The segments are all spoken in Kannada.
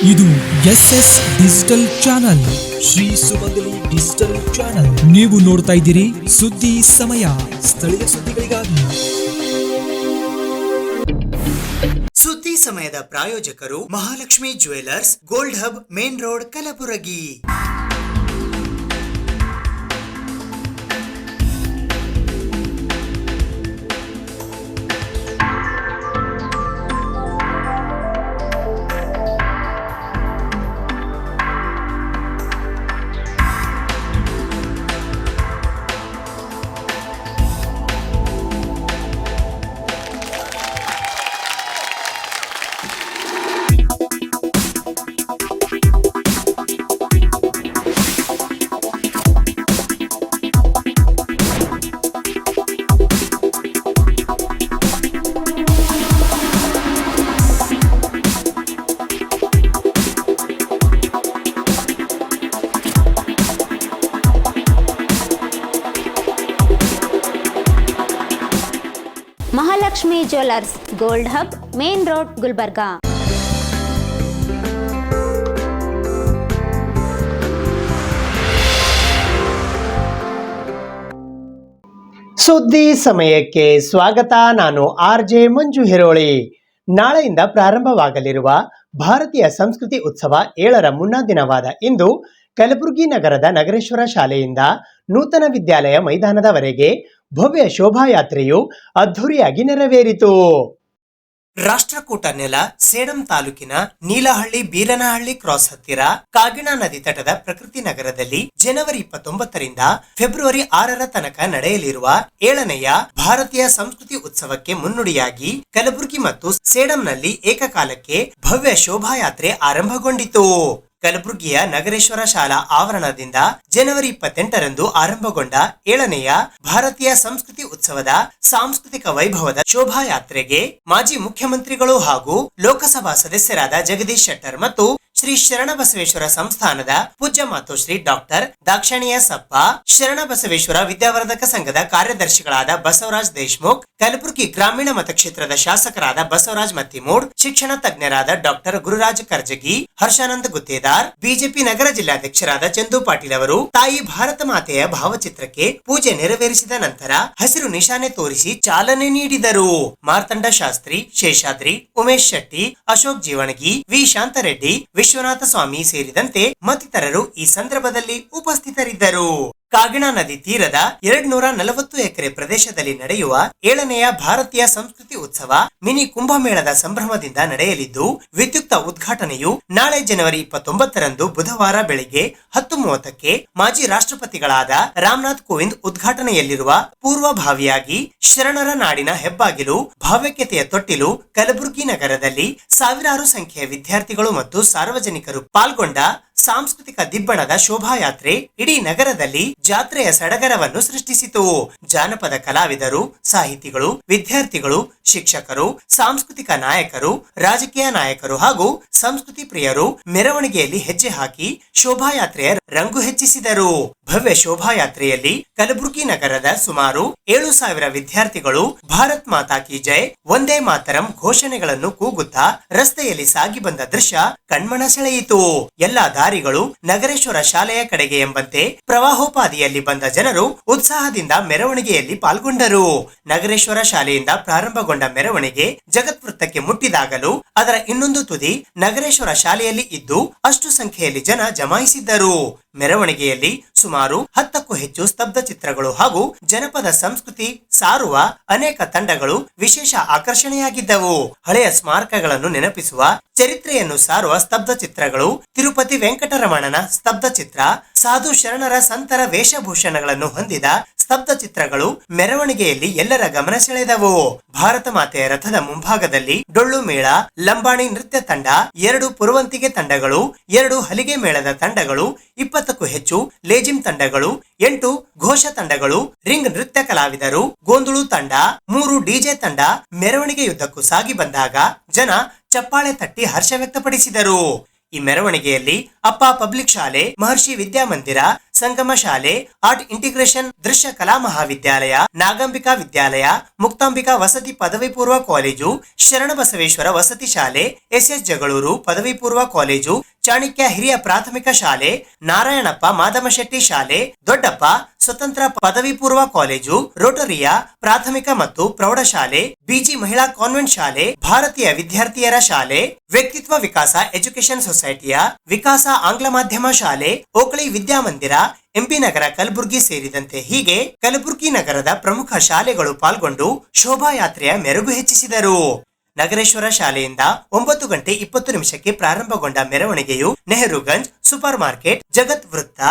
ಇದು SS ಡಿಜಿಟಲ್ ಚಾನಲ್, ಶ್ರೀ ಸುಮಂಗಲಿ ಡಿಜಿಟಲ್ ಚಾನಲ್. ನೀವು ನೋಡ್ತಾ ಇದ್ದೀರಿ ಸುದ್ದಿ ಸಮಯ, ಸ್ಥಳೀಯ ಸುದ್ದಿಗಳಿಗಾಗಿ. ಸುದ್ದಿ ಸಮಯದ ಪ್ರಾಯೋಜಕರು Mahalakshmi jewellers, gold hub, main road, Kalaburagi. Mahalakshmi jewellers, gold hub, main road, Gulbarga. ಸುದ್ದಿ ಸಮಯಕ್ಕೆ ಸ್ವಾಗತ. ನಾನು RJ ಮಂಜು ಹಿರೋಳಿ. ನಾಳೆಯಿಂದ ಪ್ರಾರಂಭವಾಗಲಿರುವ ಭಾರತೀಯ ಸಂಸ್ಕೃತಿ ಉತ್ಸವ 7ರ ಮುನ್ನಾ ದಿನವಾದ ಇಂದು ಕಲಬುರಗಿ ನಗರದ ನಗರೇಶ್ವರ ಶಾಲೆಯಿಂದ ನೂತನ ವಿದ್ಯಾಲಯ ಮೈದಾನದವರೆಗೆ ಭವ್ಯ ಶೋಭಾಯಾತ್ರೆಯು ಅದ್ಧೂರಿಯಾಗಿ ನೆರವೇರಿತು. ರಾಷ್ಟ್ರಕೂಟ ನೆಲ ಸೇಡಂ ತಾಲೂಕಿನ ನೀಲಹಳ್ಳಿ ಬೀರನಹಳ್ಳಿ ಕ್ರಾಸ್ ಹತ್ತಿರ ಕಾಗಿಣಾ ನದಿ ತಟದ ಪ್ರಕೃತಿ ನಗರದಲ್ಲಿ ಜನವರಿ 29ರಿಂದ ಫೆಬ್ರವರಿ 6ರ ತನಕ ನಡೆಯಲಿರುವ 7ನೆಯ ಭಾರತೀಯ ಸಂಸ್ಕೃತಿ ಉತ್ಸವಕ್ಕೆ ಮುನ್ನುಡಿಯಾಗಿ ಕಲಬುರಗಿ ಮತ್ತು ಸೇಡಂನಲ್ಲಿ ಏಕಕಾಲಕ್ಕೆ ಭವ್ಯ ಶೋಭಾಯಾತ್ರೆ ಆರಂಭಗೊಂಡಿತು. ಕಲಬುರಗಿಯ ನಗರೇಶ್ವರ ಶಾಲಾ ಆವರಣದಿಂದ ಜನವರಿ 28ರಂದು ಆರಂಭಗೊಂಡ 7ನೆಯ ಭಾರತೀಯ ಸಂಸ್ಕೃತಿ ಉತ್ಸವದ ಸಾಂಸ್ಕೃತಿಕ ವೈಭವದ ಶೋಭಾಯಾತ್ರೆಗೆ ಮಾಜಿ ಮುಖ್ಯಮಂತ್ರಿಗಳು ಹಾಗೂ ಲೋಕಸಭಾ ಸದಸ್ಯರಾದ ಜಗದೀಶ್ ಶೆಟ್ಟರ್ ಮತ್ತು ಶ್ರೀ ಶರಣಬಸವೇಶ್ವರ ಸಂಸ್ಥಾನದ ಪೂಜ್ಯ ಮಾತೋಶ್ರೀ ಡಾಕ್ಟರ್ ದಾಕ್ಷಾಣಿಯ ಸಪ್ಪ, ಶರಣಬಸವೇಶ್ವರ ವಿದ್ಯಾವರ್ಧಕ ಸಂಘದ ಕಾರ್ಯದರ್ಶಿಗಳಾದ ಬಸವರಾಜ್ ದೇಶಮುಖ್, ಕಲಬುರಗಿ ಗ್ರಾಮೀಣ ಮತಕ್ಷೇತ್ರದ ಶಾಸಕರಾದ ಬಸವರಾಜ್ ಮತ್ತಿಮೂಡ್, ಶಿಕ್ಷಣ ತಜ್ಞರಾದ ಡಾಕ್ಟರ್ ಗುರುರಾಜ್ ಕರ್ಜಗಿ, ಹರ್ಷಾನಂದ್ ಗುತ್ತೇದಾರ್, ಬಿಜೆಪಿ ನಗರ ಜಿಲ್ಲಾಧ್ಯಕ್ಷರಾದ ಚಂದು ಪಾಟೀಲ್ ಅವರು ತಾಯಿ ಭಾರತ ಮಾತೆಯ ಭಾವಚಿತ್ರಕ್ಕೆ ಪೂಜೆ ನೆರವೇರಿಸಿದ ನಂತರ ಹಸಿರು ನಿಶಾನೆ ತೋರಿಸಿ ಚಾಲನೆ ನೀಡಿದರು. ಮಾರ್ತಂಡ ಶಾಸ್ತ್ರಿ, ಶೇಷಾದ್ರಿ, ಉಮೇಶ್ ಶೆಟ್ಟಿ, ಅಶೋಕ್ ಜೀವಣಗಿ, ವಿ ಶಾಂತರೆಡ್ಡಿ, ವಿಶ್ವನಾಥ ಸ್ವಾಮಿ ಸೇರಿದಂತೆ ಮತ್ತಿತರರು ಈ ಸಂದರ್ಭದಲ್ಲಿ ಉಪಸ್ಥಿತರಿದ್ದರು. ಕಾಗಿಣಾ ನದಿ ತೀರದ 240 ಎಕರೆ ಪ್ರದೇಶದಲ್ಲಿ ನಡೆಯುವ 7ನೆಯ ಭಾರತೀಯ ಸಂಸ್ಕೃತಿ ಉತ್ಸವ ಮಿನಿ ಕುಂಭಮೇಳದ ಸಂಭ್ರಮದಿಂದ ನಡೆಯಲಿದ್ದು, ವಿದ್ಯುಕ್ತ ಉದ್ಘಾಟನೆಯು ನಾಳೆ ಜನವರಿ 29ರಂದು ಬುಧವಾರ ಬೆಳಿಗ್ಗೆ 10:30ಕ್ಕೆ ಮಾಜಿ ರಾಷ್ಟ್ರಪತಿಗಳಾದ ರಾಮನಾಥ್ ಕೋವಿಂದ್ ಉದ್ಘಾಟನೆಯಲ್ಲಿರುವ ಪೂರ್ವಭಾವಿಯಾಗಿ ಶರಣರ ನಾಡಿನ ಹೆಬ್ಬಾಗಿಲು, ಭಾವ್ಯಕೆತೆಯ ತೊಟ್ಟಿಲು ಕಲಬುರಗಿ ನಗರದಲ್ಲಿ ಸಾವಿರಾರು ಸಂಖ್ಯೆಯ ವಿದ್ಯಾರ್ಥಿಗಳು ಮತ್ತು ಸಾರ್ವಜನಿಕರು ಪಾಲ್ಗೊಂಡ ಸಾಂಸ್ಕೃತಿಕ ದಿಬ್ಬಣದ ಶೋಭಾಯಾತ್ರೆ ಇಡೀ ನಗರದಲ್ಲಿ ಜಾತ್ರೆಯ ಸಡಗರವನ್ನು ಸೃಷ್ಟಿಸಿತು. ಜಾನಪದ ಕಲಾವಿದರು, ಸಾಹಿತಿಗಳು, ವಿದ್ಯಾರ್ಥಿಗಳು, ಶಿಕ್ಷಕರು, ಸಾಂಸ್ಕೃತಿಕ ನಾಯಕರು, ರಾಜಕೀಯ ನಾಯಕರು ಹಾಗೂ ಸಂಸ್ಕೃತಿ ಪ್ರಿಯರು ಮೆರವಣಿಗೆಯಲ್ಲಿ ಹೆಜ್ಜೆ ಹಾಕಿ ಶೋಭಾಯಾತ್ರೆಯ ರಂಗು ಹೆಚ್ಚಿಸಿದರು. ಭವ್ಯ ಶೋಭಾಯಾತ್ರೆಯಲ್ಲಿ ಕಲಬುರಗಿ ನಗರದ ಸುಮಾರು 7,000 ವಿದ್ಯಾರ್ಥಿಗಳು ಭಾರತ್ ಮಾತಾ ಕಿ ಜೈ, ವಂದೇ ಮಾತರಂ ಘೋಷಣೆಗಳನ್ನು ಕೂಗುತ್ತಾ ರಸ್ತೆಯಲ್ಲಿ ಸಾಗಿ ಬಂದ ದೃಶ್ಯ ಕಣ್ಮನ ಸೆಳೆಯಿತು. ಎಲ್ಲಾ ದಾರಿಗಳು ನಗರೇಶ್ವರ ಶಾಲೆಯ ಕಡೆಗೆ ಎಂಬಂತೆ ಪ್ರವಾಹೋಪಾದಿಯಲ್ಲಿ ಬಂದ ಜನರು ಉತ್ಸಾಹದಿಂದ ಮೆರವಣಿಗೆಯಲ್ಲಿ ಪಾಲ್ಗೊಂಡರು. ನಗರೇಶ್ವರ ಶಾಲೆಯಿಂದ ಪ್ರಾರಂಭಗೊಂಡ ಮೆರವಣಿಗೆ ಜಗತ್ವೃತ್ತಕ್ಕೆ ಮುಟ್ಟಿದಾಗಲೂ ಅದರ ಇನ್ನೊಂದು ತುದಿ ನಗರೇಶ್ವರ ಶಾಲೆಯಲ್ಲಿ ಇದ್ದು ಅಷ್ಟು ಸಂಖ್ಯೆಯಲ್ಲಿ ಜನ ಜಮಾಯಿಸಿದ್ದರು. ಮೆರವಣಿಗೆಯಲ್ಲಿ ಸುಮಾರು 10ಕ್ಕೂ ಹೆಚ್ಚು ಸ್ತಬ್ಧ ಚಿತ್ರಗಳು ಹಾಗೂ ಜನಪದ ಸಂಸ್ಕೃತಿ ಸಾರುವ ಅನೇಕ ತಂಡಗಳು ವಿಶೇಷ ಆಕರ್ಷಣೆಯಾಗಿದ್ದವು. ಹಳೆಯ ಸ್ಮಾರಕಗಳನ್ನು ನೆನಪಿಸುವ, ಚರಿತ್ರೆಯನ್ನು ಸಾರುವ ಸ್ತಬ್ಧ ಚಿತ್ರಗಳು, ತಿರುಪತಿ ವೆಂಕಟರಮಣನ ಸ್ತಬ್ಧ ಚಿತ್ರ, ಸಾಧು ಶರಣರ ಸಂತರ ವೇಷಭೂಷಣಗಳನ್ನು ಹೊಂದಿದ ಸ್ತಬ್ಧ ಚಿತ್ರಗಳು ಮೆರವಣಿಗೆಯಲ್ಲಿ ಎಲ್ಲರ ಗಮನ ಸೆಳೆದವು. ಭಾರತ ಮಾತೆಯ ರಥದ ಮುಂಭಾಗದಲ್ಲಿ ಡೊಳ್ಳು ಮೇಳ, ಲಂಬಾಣಿ ನೃತ್ಯ ತಂಡ, 2 ಪುರವಂತಿಗೆ ತಂಡಗಳು, 2 ಹಲಿಗೆ ಮೇಳದ ತಂಡಗಳು, 20ಕ್ಕೂ ಹೆಚ್ಚು ಲೇಜಿಂ ತಂಡಗಳು, 8 ಘೋಷ ತಂಡಗಳು, ರಿಂಗ್ ನೃತ್ಯ ಕಲಾವಿದರು, ಗೋಂದುಳು ತಂಡ, 3 ಡಿಜೆ ತಂಡ ಮೆರವಣಿಗೆಯುದ್ದಕ್ಕೂ ಸಾಗಿ ಬಂದಾಗ ಜನ ಚಪ್ಪಾಳೆ ತಟ್ಟಿ ಹರ್ಷ ವ್ಯಕ್ತಪಡಿಸಿದರು. ಈ ಮೆರವಣಿಗೆಯಲ್ಲಿ ಅಪ್ಪ ಪಬ್ಲಿಕ್ ಶಾಲೆ, ಮಹರ್ಷಿ ವಿದ್ಯಾಮಂದಿರ, ಸಂಗಮ ಶಾಲೆ, ಆರ್ಟ್ ಇಂಟಿಗ್ರೇಷನ್ ದೃಶ್ಯ ಕಲಾ ಮಹಾವಿದ್ಯಾಲಯ, ನಾಗಂಬಿಕಾ ವಿದ್ಯಾಲಯ, ಮುಕ್ತಾಂಬಿಕಾ ವಸತಿ ಪದವಿ ಪೂರ್ವ ಕಾಲೇಜು, ಶರಣಬಸವೇಶ್ವರ ವಸತಿ ಶಾಲೆ, ಎಸ್ಎಸ್ ಜಗಳೂರು ಪದವಿ ಪೂರ್ವ ಕಾಲೇಜು, ಚಾಣಕ್ಯ ಹಿರಿಯ ಪ್ರಾಥಮಿಕ ಶಾಲೆ, ನಾರಾಯಣಪ್ಪ ಮಾದಮಶೆಟ್ಟಿ ಶಾಲೆ, ದೊಡ್ಡಪ್ಪ ಸ್ವತಂತ್ರ ಪದವಿ ಪೂರ್ವ ಕಾಲೇಜು, ರೋಟರಿಯಾ ಪ್ರಾಥಮಿಕ ಮತ್ತು ಪ್ರೌಢಶಾಲೆ, ಬಿಜಿ ಮಹಿಳಾ ಕಾನ್ವೆಂಟ್ ಶಾಲೆ, ಭಾರತೀಯ ವಿದ್ಯಾರ್ಥಿಯರ ಶಾಲೆ, ವ್ಯಕ್ತಿತ್ವ ವಿಕಾಸ ಎಜುಕೇಶನ್ ಸೊಸೈಟಿಯ ವಿಕಾಸ ಆಂಗ್ಲ ಮಾಧ್ಯಮ ಶಾಲೆ, ಓಕಳಿ ವಿದ್ಯಾಮಂದಿರ, ಎಂಪಿ ನಗರ ಕಲಬುರ್ಗಿ ಸೇರಿದಂತೆ ಹೀಗೆ ಕಲಬುರ್ಗಿ ನಗರದ ಪ್ರಮುಖ ಶಾಲೆಗಳು ಪಾಲ್ಗೊಂಡು ಶೋಭಾಯಾತ್ರೆಯ ಮೆರುಗು ಹೆಚ್ಚಿಸಿದರು. ನಗರೇಶ್ವರ ಶಾಲೆಯಿಂದ 9:20 ಪ್ರಾರಂಭಗೊಂಡ ಮೆರವಣಿಗೆಯು ನೆಹರುಗಂಜ್, ಸೂಪರ್ ಮಾರ್ಕೆಟ್, ಜಗತ್ ವೃತ್ತ,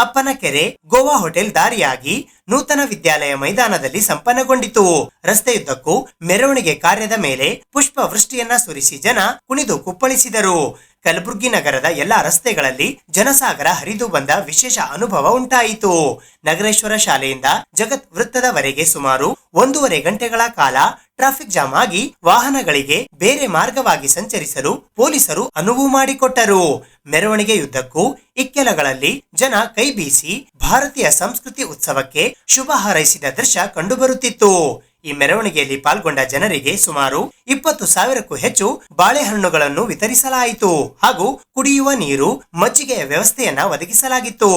ಅಪ್ಪನಕೆರೆ, ಗೋವಾ ಹೋಟೆಲ್ ದಾರಿಯಾಗಿ ನೂತನ ವಿದ್ಯಾಲಯ ಮೈದಾನದಲ್ಲಿ ಸಂಪನ್ನಗೊಂಡಿತು. ರಸ್ತೆಯುದ್ದಕ್ಕೂ ಮೆರವಣಿಗೆ ಕಾರ್ಯದ ಮೇಲೆ ಪುಷ್ಪ ವೃಷ್ಟಿಯನ್ನ ಸುರಿಸಿ ಜನ ಕುಣಿದು ಕುಪ್ಪಳಿಸಿದರು. ಕಲಬುರ್ಗಿ ನಗರದ ಎಲ್ಲಾ ರಸ್ತೆಗಳಲ್ಲಿ ಜನಸಾಗರ ಹರಿದು ಬಂದ ವಿಶೇಷ ಅನುಭವ ಉಂಟಾಯಿತು. ನಗರೇಶ್ವರ ಶಾಲೆಯಿಂದ ಜಗತ್ ವೃತ್ತದವರೆಗೆ ಸುಮಾರು 1.5 ಗಂಟೆಗಳ ಕಾಲ ಟ್ರಾಫಿಕ್ ಜಾಮ್ ಆಗಿ ವಾಹನಗಳಿಗೆ ಬೇರೆ ಮಾರ್ಗವಾಗಿ ಸಂಚರಿಸಲು ಪೊಲೀಸರು ಅನುವು ಮಾಡಿಕೊಟ್ಟರು. ಮೆರವಣಿಗೆಯುದ್ದಕ್ಕೂ ಇಕ್ಕೆಲಗಳಲ್ಲಿ ಜನ ಕೈ ಬೀಸಿ ಭಾರತೀಯ ಸಂಸ್ಕೃತಿ ಉತ್ಸವಕ್ಕೆ ಶುಭ ಹಾರೈಸಿದ ದೃಶ್ಯ ಕಂಡುಬರುತ್ತಿತ್ತು. ಈ ಮೆರವಣಿಗೆಯಲ್ಲಿ ಪಾಲ್ಗೊಂಡ ಜನರಿಗೆ ಸುಮಾರು 20,000ಕ್ಕೂ ಹೆಚ್ಚು ಬಾಳೆಹಣ್ಣುಗಳನ್ನು ವಿತರಿಸಲಾಯಿತು ಹಾಗೂ ಕುಡಿಯುವ ನೀರು, ಮಜ್ಜಿಗೆಯ ವ್ಯವಸ್ಥೆಯನ್ನ ಒದಗಿಸಲಾಗಿತ್ತು.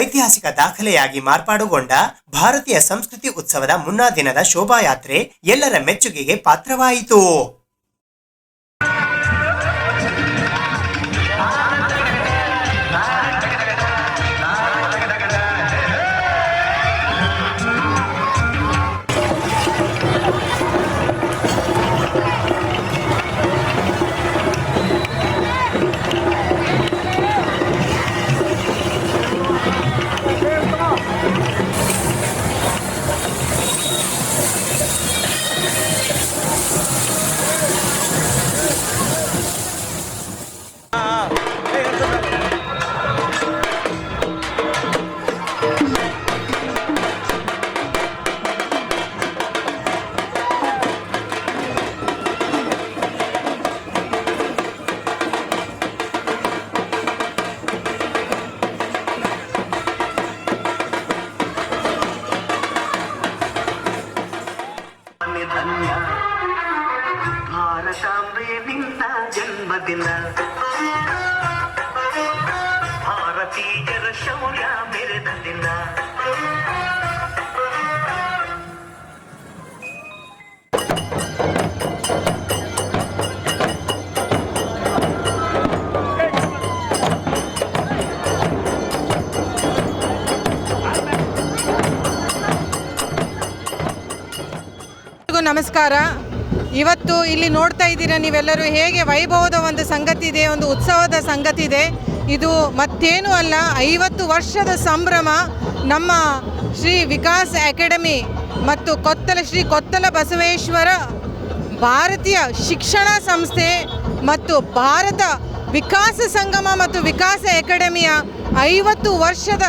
ಐತಿಹಾಸಿಕ ದಾಖಲೆಯಾಗಿ ಮಾರ್ಪಾಡುಗೊಂಡ ಭಾರತೀಯ ಸಂಸ್ಕೃತಿ ಉತ್ಸವದ ಮುನ್ನಾ ದಿನದ ಶೋಭಾಯಾತ್ರೆ ಎಲ್ಲರ ಮೆಚ್ಚುಗೆಗೆ ಪಾತ್ರವಾಯಿತು. ಭಾರತಾಂಬೆ ನಿನ್ನ ಜನ್ಮದಿನ, ಭಾರತೀಯರ ಶೌರ್ಯ ಮೆರೆದ ದಿನ. ನಮಸ್ಕಾರ. ಇವತ್ತು ಇಲ್ಲಿ ನೋಡ್ತಾ ಇದ್ದೀರಾ ನೀವೆಲ್ಲರೂ ಹೇಗೆ ವೈಭವದ ಒಂದು ಸಂಗತಿ ಇದೆ, ಒಂದು ಉತ್ಸವದ ಸಂಗತಿ ಇದೆ. ಇದು ಮತ್ತೇನೂ ಅಲ್ಲ, 50 ವರ್ಷದ ಸಂಭ್ರಮ. ನಮ್ಮ ಶ್ರೀ ವಿಕಾಸ್ ಅಕಾಡೆಮಿ ಮತ್ತು ಶ್ರೀ ಕೊತ್ತಲ ಬಸವೇಶ್ವರ ಭಾರತೀಯ ಶಿಕ್ಷಣ ಸಂಸ್ಥೆ ಮತ್ತು ಭಾರತ ವಿಕಾಸ ಸಂಗಮ ಮತ್ತು ವಿಕಾಸ ಅಕಾಡೆಮಿಯ 50 ವರ್ಷದ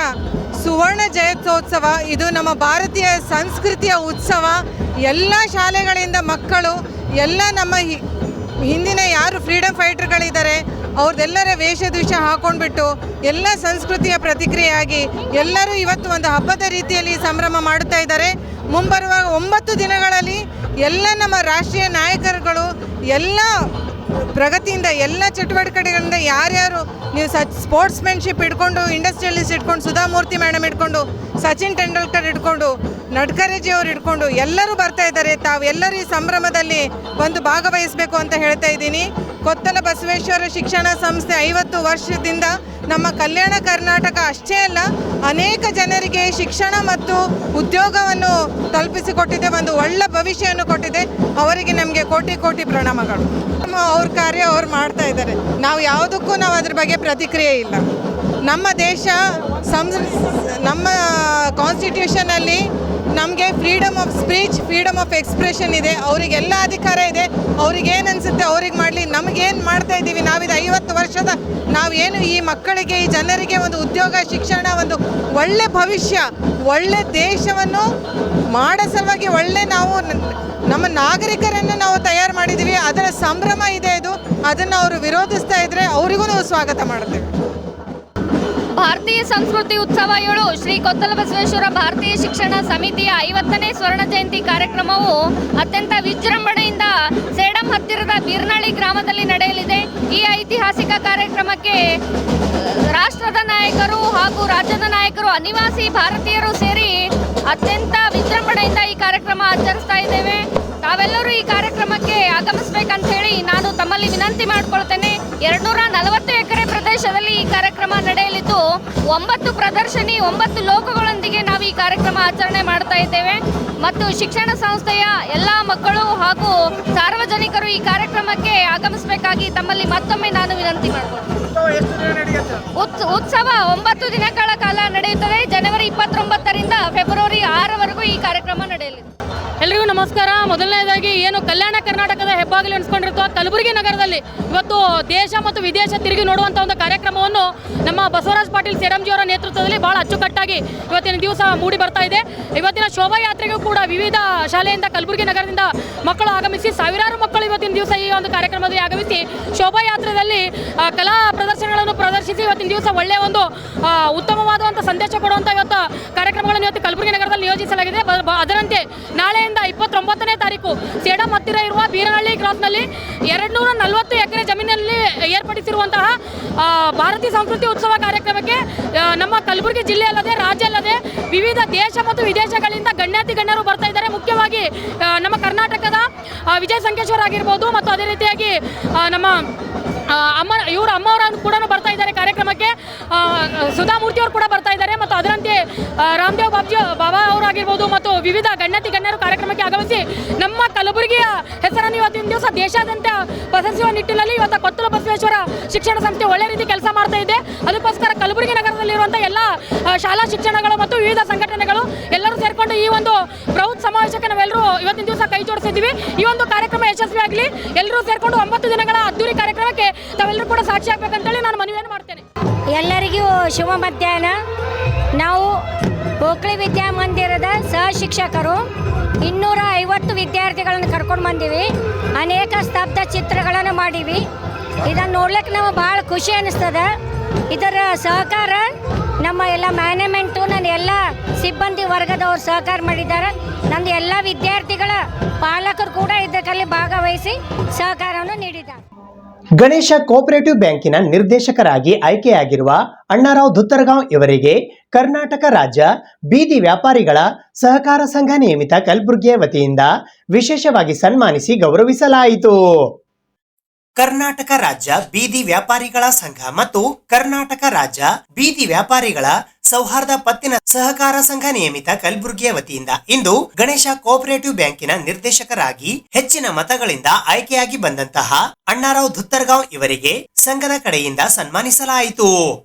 ಸುವರ್ಣ ಜಯಂತ್ಯೋತ್ಸವ. ಇದು ನಮ್ಮ ಭಾರತೀಯ ಸಂಸ್ಕೃತಿಯ ಉತ್ಸವ. ಎಲ್ಲ ಶಾಲೆಗಳಿಂದ ಮಕ್ಕಳು, ಎಲ್ಲ ನಮ್ಮ ಹಿಂದಿನ ಯಾರು ಫ್ರೀಡಮ್ ಫೈಟರ್ಗಳಿದ್ದಾರೆ ಅವ್ರದ್ದೆಲ್ಲರ ವೇಷ ಹಾಕೊಂಡ್ಬಿಟ್ಟು ಎಲ್ಲ ಸಂಸ್ಕೃತಿಯ ಪ್ರತಿಕ್ರಿಯೆಯಾಗಿ ಎಲ್ಲರೂ ಇವತ್ತು ಒಂದು ಹಬ್ಬದ ರೀತಿಯಲ್ಲಿ ಸಂಭ್ರಮ ಮಾಡುತ್ತಾ ಇದ್ದಾರೆ. ಮುಂಬರುವ 9 ದಿನಗಳಲ್ಲಿ ಎಲ್ಲ ನಮ್ಮ ರಾಷ್ಟ್ರೀಯ ನಾಯಕರುಗಳು ಎಲ್ಲ ಪ್ರಗತಿಯಿಂದ, ಎಲ್ಲ ಚಟುವಟಿಕೆಗಳಿಂದ ಯಾರ್ಯಾರು ನೀವು ಸ್ಪೋರ್ಟ್ಸ್ಮೆನ್ಶಿಪ್ ಇಟ್ಕೊಂಡು, ಇಂಡಸ್ಟ್ರಿಯಲಿಸ್ಟ್ ಇಟ್ಕೊಂಡು, ಸುಧಾಮೂರ್ತಿ ಮೇಡಮ್ ಇಟ್ಕೊಂಡು, ಸಚಿನ್ ತೆಂಡೂಲ್ಕರ್ ಇಟ್ಕೊಂಡು, ನಡ್ಕರೇಜಿ ಅವರು ಇಟ್ಕೊಂಡು ಎಲ್ಲರೂ ಬರ್ತಾ ಇದ್ದಾರೆ. ತಾವೆಲ್ಲರೂ ಈ ಸಂಭ್ರಮದಲ್ಲಿ ಒಂದು ಭಾಗವಹಿಸಬೇಕು ಅಂತ ಹೇಳ್ತಾ ಇದ್ದೀನಿ. ಕೊತ್ತಲ ಬಸವೇಶ್ವರ ಶಿಕ್ಷಣ ಸಂಸ್ಥೆ 50 ವರ್ಷದಿಂದ ನಮ್ಮ ಕಲ್ಯಾಣ ಕರ್ನಾಟಕ ಅಷ್ಟೇ ಅಲ್ಲ, ಅನೇಕ ಜನರಿಗೆ ಶಿಕ್ಷಣ ಮತ್ತು ಉದ್ಯೋಗವನ್ನು ತಲುಪಿಸಿಕೊಟ್ಟಿದೆ, ಒಂದು ಒಳ್ಳೆ ಭವಿಷ್ಯವನ್ನು ಕೊಟ್ಟಿದೆ. ಅವರಿಗೆ ನಮಗೆ ಕೋಟಿ ಕೋಟಿ ಪ್ರಣಾಮಗಳು. ಅವ್ರ ಕಾರ್ಯ ಅವ್ರು ಮಾಡ್ತಾ ಇದ್ದಾರೆ. ನಾವು ಯಾವುದಕ್ಕೂ ಅದ್ರ ಬಗ್ಗೆ ಪ್ರತಿಕ್ರಿಯೆ ಇಲ್ಲ. ನಮ್ಮ ದೇಶ ನಮ್ಮ ಕಾನ್ಸ್ಟಿಟ್ಯೂಷನಲ್ಲಿ ನಮಗೆ freedom of speech, freedom of expression ಇದೆ. ಅವರಿಗೆಲ್ಲ ಅಧಿಕಾರ ಇದೆ. ಅವ್ರಿಗೇನು ಅನಿಸುತ್ತೆ ಅವ್ರಿಗೆ ಮಾಡಲಿ. ನಮಗೇನು ಮಾಡ್ತಾ ಇದ್ದೀವಿ ನಾವಿದು 50 ವರ್ಷದ ನಾವೇನು ಈ ಮಕ್ಕಳಿಗೆ, ಈ ಜನರಿಗೆ ಒಂದು ಉದ್ಯೋಗ, ಶಿಕ್ಷಣ, ಒಂದು ಒಳ್ಳೆ ಭವಿಷ್ಯ, ಒಳ್ಳೆ ದೇಶವನ್ನು ಮಾಡೋ ಸಲುವಾಗಿ ಒಳ್ಳೆ ನಾವು ನಮ್ಮ ನಾಗರಿಕರನ್ನು ನಾವು ತಯಾರು ಮಾಡಿದ್ದೀವಿ. ಅದರ ಸಂಭ್ರಮ ಇದೆ ಇದು. ಅದನ್ನು ಅವರು ವಿರೋಧಿಸ್ತಾ ಇದ್ದರೆ ಅವರಿಗೂ ನಾವು ಸ್ವಾಗತ ಮಾಡ್ತೇವೆ. ಭಾರತೀಯ ಸಂಸ್ಕೃತಿ ಉತ್ಸವ 7 ಶ್ರೀ ಕೊತ್ತಲ ಬಸವೇಶ್ವರ ಭಾರತೀಯ ಶಿಕ್ಷಣ ಸಮಿತಿಯ 50ನೇ ಸ್ವರ್ಣ ಜಯಂತಿ ಕಾರ್ಯಕ್ರಮವು ಅತ್ಯಂತ ವಿಜೃಂಭಣೆಯಿಂದ ಸೇಡಂ ಹತ್ತಿರದ ಬೀರನಹಳ್ಳಿ ಗ್ರಾಮದಲ್ಲಿ ನಡೆಯಲಿದೆ. ಈ ಐತಿಹಾಸಿಕ ಕಾರ್ಯಕ್ರಮಕ್ಕೆ ರಾಷ್ಟ್ರದ ನಾಯಕರು ಹಾಗೂ ರಾಜ್ಯದ ನಾಯಕರು, ಅನಿವಾಸಿ ಭಾರತೀಯರು ಸೇರಿ ಅತ್ಯಂತ ವಿಜೃಂಭಣೆಯಿಂದ ಈ ಕಾರ್ಯಕ್ರಮ ಆಚರಿಸ್ತಾ ಇದ್ದೇವೆ. ತಾವೆಲ್ಲರೂ ಈ ಕಾರ್ಯಕ್ರಮಕ್ಕೆ ಆಗಮಿಸಬೇಕಂತ ಹೇಳಿ ನಾನು ತಮ್ಮಲ್ಲಿ ವಿನಂತಿ ಮಾಡಿಕೊಳ್ತೇನೆ. 240 ಎಕರೆ ಪ್ರದೇಶದಲ್ಲಿ ಈ ಕಾರ್ಯಕ್ರಮ ನಡೆಯಲಿದ್ದು 9 ಪ್ರದರ್ಶನಿ 9 ಲೋಕಗಳೊಂದಿಗೆ ನಾವು ಈ ಕಾರ್ಯಕ್ರಮ ಆಚರಣೆ ಮಾಡ್ತಾ ಇದ್ದೇವೆ. ಮತ್ತು ಶಿಕ್ಷಣ ಸಂಸ್ಥೆಯ ಎಲ್ಲ ಮಕ್ಕಳು ಹಾಗೂ ಸಾರ್ವಜನಿಕರು ಈ ಕಾರ್ಯಕ್ರಮಕ್ಕೆ ಆಗಮಿಸಬೇಕಾಗಿ ತಮ್ಮಲ್ಲಿ ಮತ್ತೊಮ್ಮೆ ನಾನು ವಿನಂತಿ ಮಾಡಿಕೊಳ್ತೇನೆ. ಉತ್ಸವ 9 ದಿನಗಳ ಕಾಲ ನಡೆಯುತ್ತದೆ. ಜನವರಿ 29ರಿಂದ ಫೆಬ್ರವರಿ 6ರವರೆಗೂ ಈ ಕಾರ್ಯಕ್ರಮ ನಡೆಯಲಿದೆ. ಎಲ್ರಿಗೂ ನಮಸ್ಕಾರ. ಮೊದಲನೇದಾಗಿ ಏನು ಕಲ್ಯಾಣ ಕರ್ನಾಟಕದ ಹೆಬ್ಬಾಗಿಲು ಎನಿಸ್ಕೊಂಡಿರುವ ಕಲಬುರಗಿ ನಗರದಲ್ಲಿ ಇವತ್ತು ದೇಶ ಮತ್ತು ವಿದೇಶ ತಿರುಗಿ ನೋಡುವಂಥ ಒಂದು ಕಾರ್ಯಕ್ರಮವನ್ನು ನಮ್ಮ ಬಸವರಾಜ್ ಪಾಟೀಲ್ ಸೇಡಂಜಿಯವರ ನೇತೃತ್ವದಲ್ಲಿ ಬಹಳ ಅಚ್ಚುಕಟ್ಟಾಗಿ ಇವತ್ತಿನ ದಿವಸ ಮೂಡಿ ಬರ್ತಾ ಇದೆ. ಇವತ್ತಿನ ಶೋಭಾಯಾತ್ರೆಗೂ ಕೂಡ ವಿವಿಧ ಶಾಲೆಯಿಂದ ಕಲಬುರಗಿ ನಗರದಿಂದ ಮಕ್ಕಳು ಆಗಮಿಸಿ ಸಾವಿರಾರು ಮಕ್ಕಳು ಇವತ್ತಿನ ದಿವಸ ಈ ಒಂದು ಕಾರ್ಯಕ್ರಮದಲ್ಲಿ ಆಗಮಿಸಿ ಶೋಭಾಯಾತ್ರೆಯಲ್ಲಿ ಕಲಾ ಪ್ರದರ್ಶನಗಳನ್ನು ಪ್ರದರ್ಶಿಸಿ ಇವತ್ತಿನ ದಿವಸ ಒಳ್ಳೆಯ ಒಂದು ಉತ್ತಮವಾದಂಥ ಸಂದೇಶ ಕೊಡುವಂಥ ಇವತ್ತು ಕಾರ್ಯಕ್ರಮಗಳನ್ನು ಇವತ್ತು ಕಲಬುರಗಿ ನಗರದಲ್ಲಿ ನಿಯೋಜಿಸಲಾಗಿದೆ. ಅದರಂತೆ ನಾಳೆಯಿಂದ 29ನೇ ತಾರೀಕು ಸೇಡಂ ಹತ್ತಿರ ಇರುವ ಬೀರನಹಳ್ಳಿ ಕ್ರಾಸ್ನಲ್ಲಿ 240 ಎಕರೆ ಜಮೀನಲ್ಲಿ ಏರ್ಪಡಿಸಿರುವಂತಹ ಭಾರತೀಯ ಸಂಸ್ಕೃತಿ ಉತ್ಸವ ಕಾರ್ಯಕ್ರಮಕ್ಕೆ ನಮ್ಮ ಕಲಬುರಗಿ ಜಿಲ್ಲೆ ಅಲ್ಲದೆ ರಾಜ್ಯ ಅಲ್ಲದೆ ವಿವಿಧ ದೇಶ ಮತ್ತು ವಿದೇಶಗಳಿಂದ ಗಣ್ಯಾತಿ ಗಣ್ಯರು ಬರ್ತಾ ಇದ್ದಾರೆ. ಮುಖ್ಯವಾಗಿ ನಮ್ಮ ಕರ್ನಾಟಕದ ವಿಜಯ ಸಂಕೇಶ್ವರ ಆಗಿರ್ಬೋದು ಮತ್ತು ಅದೇ ರೀತಿಯಾಗಿ ನಮ್ಮ ಅಮ್ಮವರು ಕೂಡ ಬರ್ತಾ ಇದ್ದಾರೆ ಕಾರ್ಯಕ್ರಮಕ್ಕೆ. ಸುಧಾಮೂರ್ತಿಯವರು ಕೂಡ ಬರ್ತಾ ಇದ್ದಾರೆ ಮತ್ತು ಅದರಂತೆ ರಾಮದೇವ್ ಬಾಬಾ ಅವರಾಗಿರ್ಬೋದು ಮತ್ತು ವಿವಿಧ ಗಣ್ಯರು ಕಾರ್ಯಕ್ರಮಕ್ಕೆ ಆಗಮಿಸಿ ನಮ್ಮ ಕಲಬುರಗಿಯ ಹೆಸರನ್ನು ಇವತ್ತಿನ ದಿವಸ ದೇಶಾದ್ಯಂತ ಪಸರಿಸುವ ನಿಟ್ಟಿನಲ್ಲಿ ಇವತ್ತು ಕೊತ್ತಲ ಬಸವೇಶ್ವರ ಶಿಕ್ಷಣ ಸಂಸ್ಥೆ ಒಳ್ಳೆ ರೀತಿ ಕೆಲಸ ಮಾಡ್ತಾ ಇದೆ. ಅದಕ್ಕೋಸ್ಕರ ಕಲಬುರಗಿ ನಗರದಲ್ಲಿರುವಂಥ ಎಲ್ಲ ಶಾಲಾ ಶಿಕ್ಷಣಗಳು ಮತ್ತು ವಿವಿಧ ಸಂಘಟನೆಗಳು ಎಲ್ಲರೂ ಸೇರಿಕೊಂಡು ಈ ಒಂದು ಬೃಹತ್ ಸಮಾವೇಶಕ್ಕೆ ನಾವೆಲ್ಲರೂ ಇವತ್ತಿನ ದಿವಸ ಕೈ ಜೋಡಿಸಿದ್ದೀವಿ. ಈ ಒಂದು ಕಾರ್ಯಕ್ರಮ ಯಶಸ್ವಿಯಾಗಲಿ. ಎಲ್ಲರೂ ಸೇರಿಕೊಂಡು 9 ದಿನಗಳ ಅದ್ದೂರಿ ಕಾರ್ಯಕ್ರಮಕ್ಕೆ ತಾವೆಲ್ಲರೂ ಕೂಡ ಸಾಕ್ಷಿ ಆಗಬೇಕಂತೇಳಿ ನಾನು ಮನವಿಯನ್ನು ಮಾಡ್ತೇನೆ. ಎಲ್ಲರಿಗೂ ಶುಭ ಮಧ್ಯಾಹ್ನ. ನಾವು ಗೋಕಳಿ ವಿದ್ಯಾಮಂದಿರದ ಸಹ ಶಿಕ್ಷಕರು 250 ವಿದ್ಯಾರ್ಥಿಗಳನ್ನು ಕರ್ಕೊಂಡು ಬಂದೀವಿ. ಅನೇಕ ಸ್ತಬ್ಧ ಚಿತ್ರಗಳನ್ನು ಮಾಡೀವಿ. ಇದನ್ನು ನೋಡ್ಲಿಕ್ಕೆ ನಮಗೆ ಭಾಳ ಖುಷಿ ಅನ್ನಿಸ್ತದೆ. ಇದರ ಸಹಕಾರ ನಮ್ಮ ಎಲ್ಲ ಮ್ಯಾನೇಜ್ಮೆಂಟು, ನನ್ನ ಎಲ್ಲ ಸಿಬ್ಬಂದಿ ವರ್ಗದವರು ಸಹಕಾರ ಮಾಡಿದ್ದಾರೆ. ನಂದು ಎಲ್ಲ ವಿದ್ಯಾರ್ಥಿಗಳ ಪಾಲಕರು ಕೂಡ ಇದರಲ್ಲಿ ಭಾಗವಹಿಸಿ ಸಹಕಾರವನ್ನು ನೀಡಿದ್ದಾರೆ. ಗಣೇಶ ಕೋಆಪರೇಟಿವ್ ಬ್ಯಾಂಕಿನ ನಿರ್ದೇಶಕರಾಗಿ ಆಯ್ಕೆಯಾಗಿರುವ ಅಣ್ಣಾರಾವ್ ಧುತ್ತರಗಾಂವ್ ಇವರಿಗೆ ಕರ್ನಾಟಕ ರಾಜ್ಯ ಬೀದಿ ವ್ಯಾಪಾರಿಗಳ ಸಹಕಾರ ಸಂಘ ನಿಯಮಿತ ಕಲಬುರಗಿಯ ವತಿಯಿಂದ ವಿಶೇಷವಾಗಿ ಸನ್ಮಾನಿಸಿ ಗೌರವಿಸಲಾಯಿತು. ಕರ್ನಾಟಕ ರಾಜ್ಯ ಬೀದಿ ವ್ಯಾಪಾರಿಗಳ ಸಂಘ ಮತ್ತು ಕರ್ನಾಟಕ ರಾಜ್ಯ ಬೀದಿ ವ್ಯಾಪಾರಿಗಳ ಸೌಹಾರ್ದ ಪತ್ತಿನ ಸಹಕಾರ ಸಂಘ ನಿಯಮಿತ ಕಲಬುರಗಿಯ ವತಿಯಿಂದ ಇಂದು ಗಣೇಶ ಕೋಆಪರೇಟಿವ್ ಬ್ಯಾಂಕಿನ ನಿರ್ದೇಶಕರಾಗಿ ಹೆಚ್ಚಿನ ಮತಗಳಿಂದ ಆಯ್ಕೆಯಾಗಿ ಬಂದಂತಹ ಅಣ್ಣಾರಾವ್ ಧುತ್ತರಗಾಂವ್ ಇವರಿಗೆ ಸಂಘದ ಕಡೆಯಿಂದ ಸನ್ಮಾನಿಸಲಾಯಿತು.